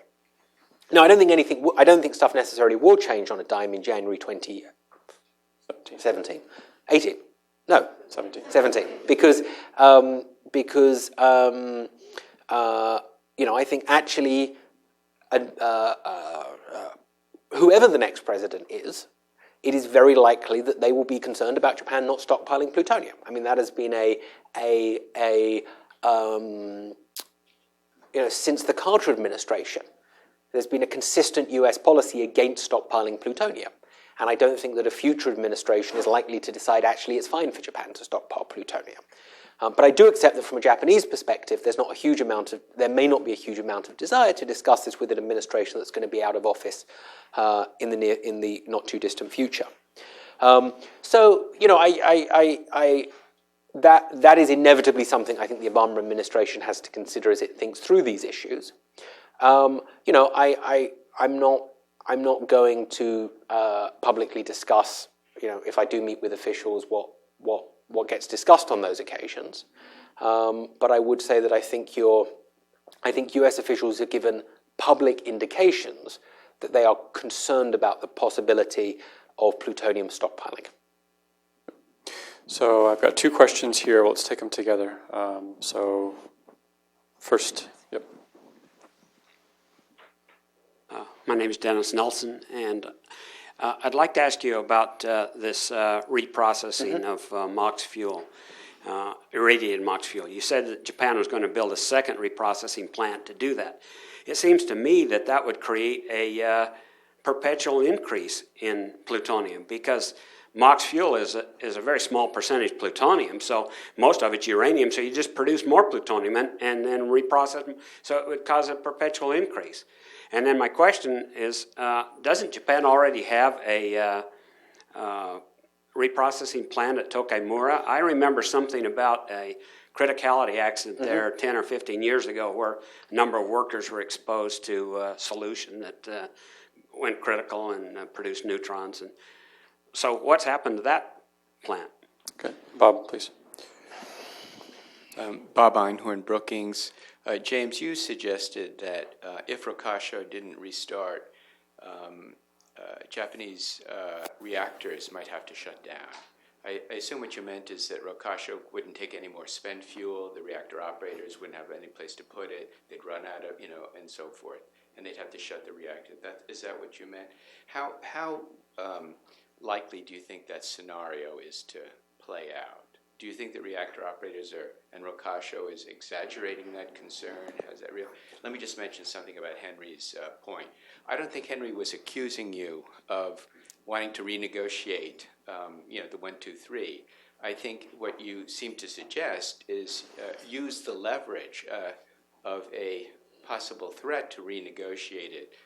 Now, I don't think stuff necessarily will change on a dime in January 2017. 18. No. 17. Because I think actually whoever the next president is, it is very likely that they will be concerned about Japan not stockpiling plutonium. I mean, that has been since the Carter administration, there's been a consistent US policy against stockpiling plutonium. And I don't think that a future administration is likely to decide actually it's fine for Japan to stockpile plutonium. But I do accept that from a Japanese perspective, there may not be a huge amount of desire to discuss this with an administration that's going to be out of office in the not too distant future. That is inevitably something I think the Obama administration has to consider as it thinks through these issues. I'm not going to publicly discuss, if I do meet with officials, what gets discussed on those occasions. But I would say that I think US officials have given public indications that they are concerned about the possibility of plutonium stockpiling. So I've got two questions here. Let's take them together. So first, yep. My name is Dennis Nelson, and I'd like to ask you about this reprocessing of MOX fuel, irradiated MOX fuel. You said that Japan was going to build a second reprocessing plant to do that. It seems to me that that would create a perpetual increase in plutonium, because MOX fuel is a very small percentage plutonium, so most of it's uranium, so you just produce more plutonium and then reprocess them, so it would cause a perpetual increase. And then my question is, doesn't Japan already have a reprocessing plant at Tokaimura? I remember something about a criticality accident there 10 or 15 years ago where a number of workers were exposed to solution that went critical and produced neutrons. And so what's happened to that plant? Okay, Bob, please. Bob Einhorn, Brookings. James, you suggested that if Rokasho didn't restart, Japanese reactors might have to shut down. I assume what you meant is that Rokasho wouldn't take any more spent fuel, the reactor operators wouldn't have any place to put it, they'd run out of, and so forth, and they'd have to shut the reactor. Is that what you meant? How likely do you think that scenario is to play out? Do you think the reactor operators and Rokasho is exaggerating that concern? Is that real? Let me just mention something about Henry's point. I don't think Henry was accusing you of wanting to renegotiate, the 1, 2, 3. I think what you seem to suggest is use the leverage of a possible threat to renegotiate it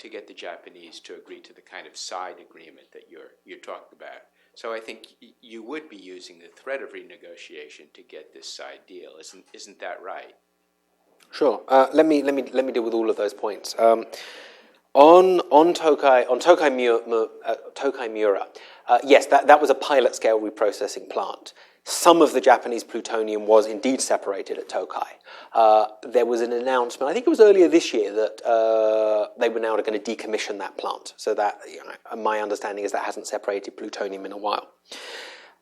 to get the Japanese to agree to the kind of side agreement that you're talking about. So I think you would be using the threat of renegotiation to get this side deal. Isn't that right? Sure. Let me deal with all of those points. On Tokaimura, yes, that was a pilot scale reprocessing plant. Some of the Japanese plutonium was indeed separated at Tokai. There was an announcement, I think it was earlier this year, that they were now going to decommission that plant. So that, my understanding is that hasn't separated plutonium in a while.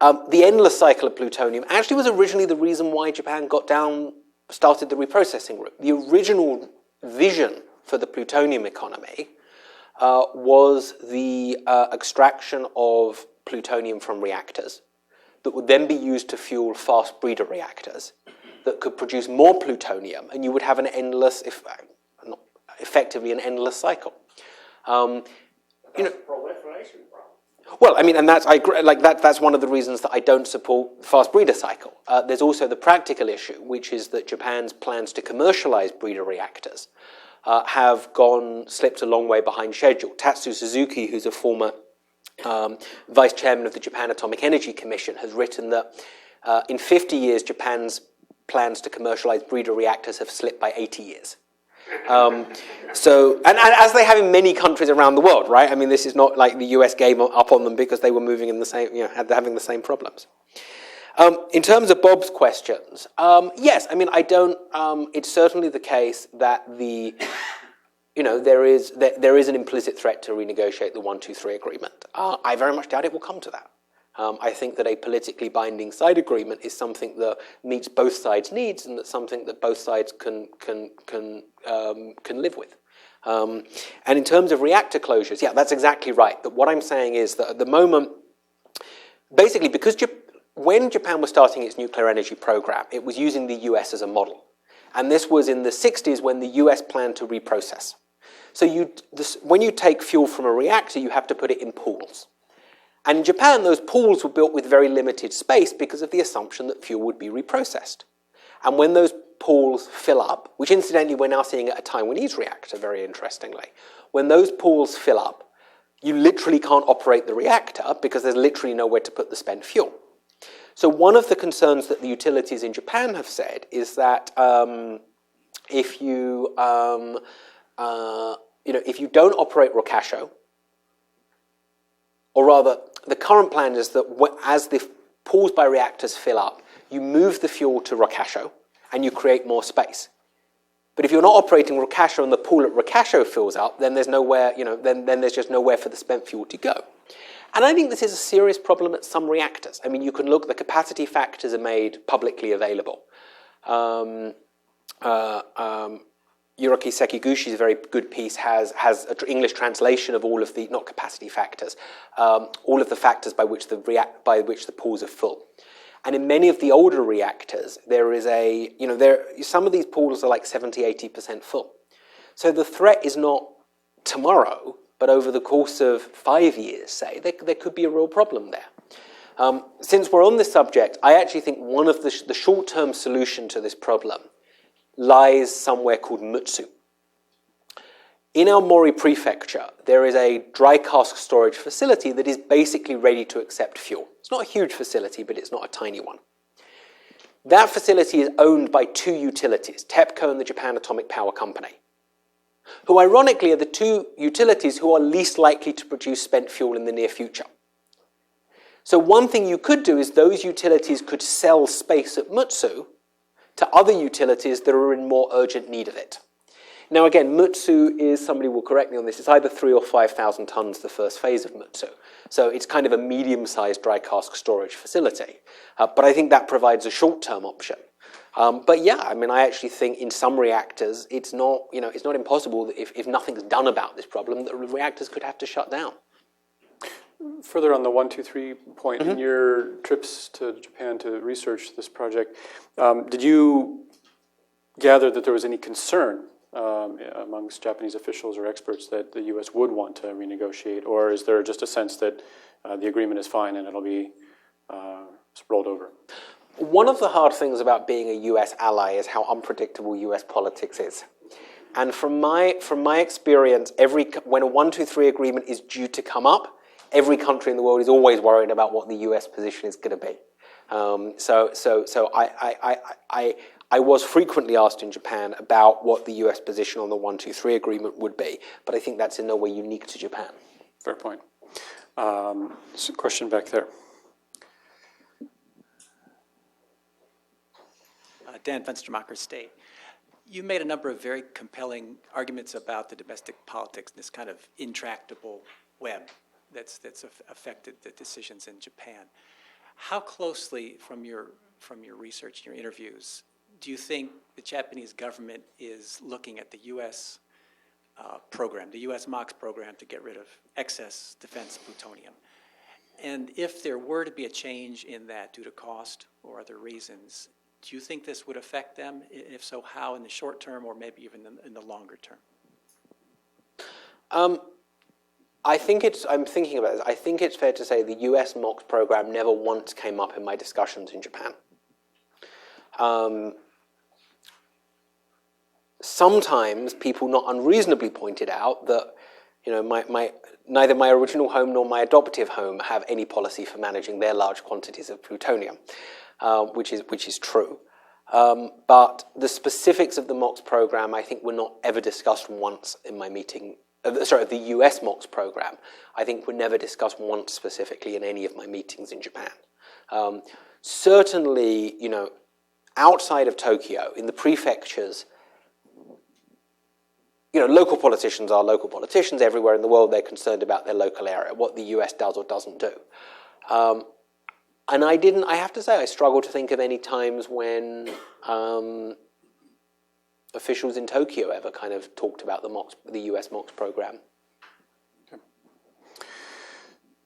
The endless cycle of plutonium actually was originally the reason why Japan started the reprocessing route. The original vision for the plutonium economy was the extraction of plutonium from reactors that would then be used to fuel fast breeder reactors that could produce more plutonium, and you would have an endless, effectively an endless cycle. That's a proliferation problem. Well, I mean, and that's that's one of the reasons that I don't support the fast breeder cycle. There's also the practical issue, which is that Japan's plans to commercialize breeder reactors have slipped a long way behind schedule. Tatsu Suzuki, who's a former vice chairman of the Japan Atomic Energy Commission, has written that in 50 years, Japan's plans to commercialize breeder reactors have slipped by 80 years. And as they have in many countries around the world, right? I mean, this is not like the US gave up on them because they were moving in the same, having the same problems. In terms of Bob's questions, yes, I mean, it's certainly the case that there is an implicit threat to renegotiate the 1, 2, 3 agreement. I very much doubt it will come to that. I think that a politically binding side agreement is something that meets both sides' needs, and that's something that both sides can live with. And in terms of reactor closures, yeah, that's exactly right. But what I'm saying is that at the moment, basically, because when Japan was starting its nuclear energy program, it was using the US as a model. And this was in the 60s when the US planned to reprocess. So when you take fuel from a reactor, you have to put it in pools. And in Japan, those pools were built with very limited space because of the assumption that fuel would be reprocessed. And when those pools fill up, which incidentally we're now seeing at a Taiwanese reactor, very interestingly, when those pools fill up, you literally can't operate the reactor because there's literally nowhere to put the spent fuel. So one of the concerns that the utilities in Japan have said is that if you if you don't operate Rokasho, or rather, the current plan is that as the pools by reactors fill up, you move the fuel to Rokasho, and you create more space. But if you're not operating Rokasho and the pool at Rokasho fills up, then there's nowhere, then there's just nowhere for the spent fuel to go. And I think this is a serious problem at some reactors. I mean, you can look, the capacity factors are made publicly available. Yuroki Sekigushi's very good piece has an English translation of all of the, not capacity factors, all of the factors by which the pools are full. And in many of the older reactors, there is some of these pools are like 70, 80% full. So the threat is not tomorrow, but over the course of 5 years, say, there could be a real problem there. Since we're on this subject, I actually think one of the short-term solution to this problem lies somewhere called Mutsu. In Aomori Prefecture, there is a dry cask storage facility that is basically ready to accept fuel. It's not a huge facility, but it's not a tiny one. That facility is owned by two utilities, TEPCO and the Japan Atomic Power Company, who ironically are the two utilities who are least likely to produce spent fuel in the near future. So one thing you could do is those utilities could sell space at Mutsu to other utilities that are in more urgent need of it. Now again, Mutsu is, somebody will correct me on this, it's either 3,000 or 5,000 tons the first phase of Mutsu. So it's kind of a medium-sized dry cask storage facility. But I think that provides a short-term option. But yeah, I mean, I actually think in some reactors, it's not impossible that if nothing's done about this problem, the reactors could have to shut down. Further on the 1, 2, 3 point, in your trips to Japan to research this project, did you gather that there was any concern amongst Japanese officials or experts that the U.S. would want to renegotiate, or is there just a sense that the agreement is fine and it'll be rolled over? One of the hard things about being a U.S. ally is how unpredictable U.S. politics is. And from my experience, when a 1, 2, 3 agreement is due to come up, every country in the world is always worried about what the U.S. position is going to be. So I was frequently asked in Japan about what the U.S. position on the 1, 2, 3 agreement would be, but I think that's in no way unique to Japan. Fair point. So question back there. Dan Fenstermacher State. You made a number of very compelling arguments about the domestic politics, this kind of intractable web that's affected the decisions in Japan. How closely, from your research, your interviews, do you think the Japanese government is looking at the U.S. Program, the U.S. MOX program, to get rid of excess defense plutonium? And if there were to be a change in that due to cost or other reasons, do you think this would affect them? If so, how in the short term or maybe even in the longer term? I'm thinking about this. I think it's fair to say the US MOX program never once came up in my discussions in Japan. Sometimes people not unreasonably pointed out that neither my original home nor my adoptive home have any policy for managing their large quantities of plutonium, which is true. But the specifics of the MOX program, I think, were not ever discussed once in my meeting. The US MOX program, I think, were never discussed once specifically in any of my meetings in Japan. Certainly, outside of Tokyo, in the prefectures, local politicians are local politicians. Everywhere in the world, they're concerned about their local area, what the US does or doesn't do. And I have to say, I struggle to think of any times when officials in Tokyo ever kind of talked about the US MOX program. Okay.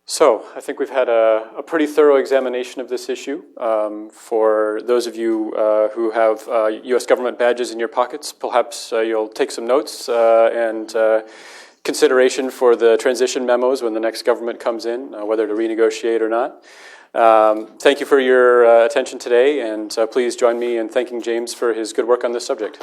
So I think we've had a pretty thorough examination of this issue. For those of you who have US government badges in your pockets, perhaps you'll take some notes and consideration for the transition memos when the next government comes in, whether to renegotiate or not. Thank you for your attention today, and please join me in thanking James for his good work on this subject.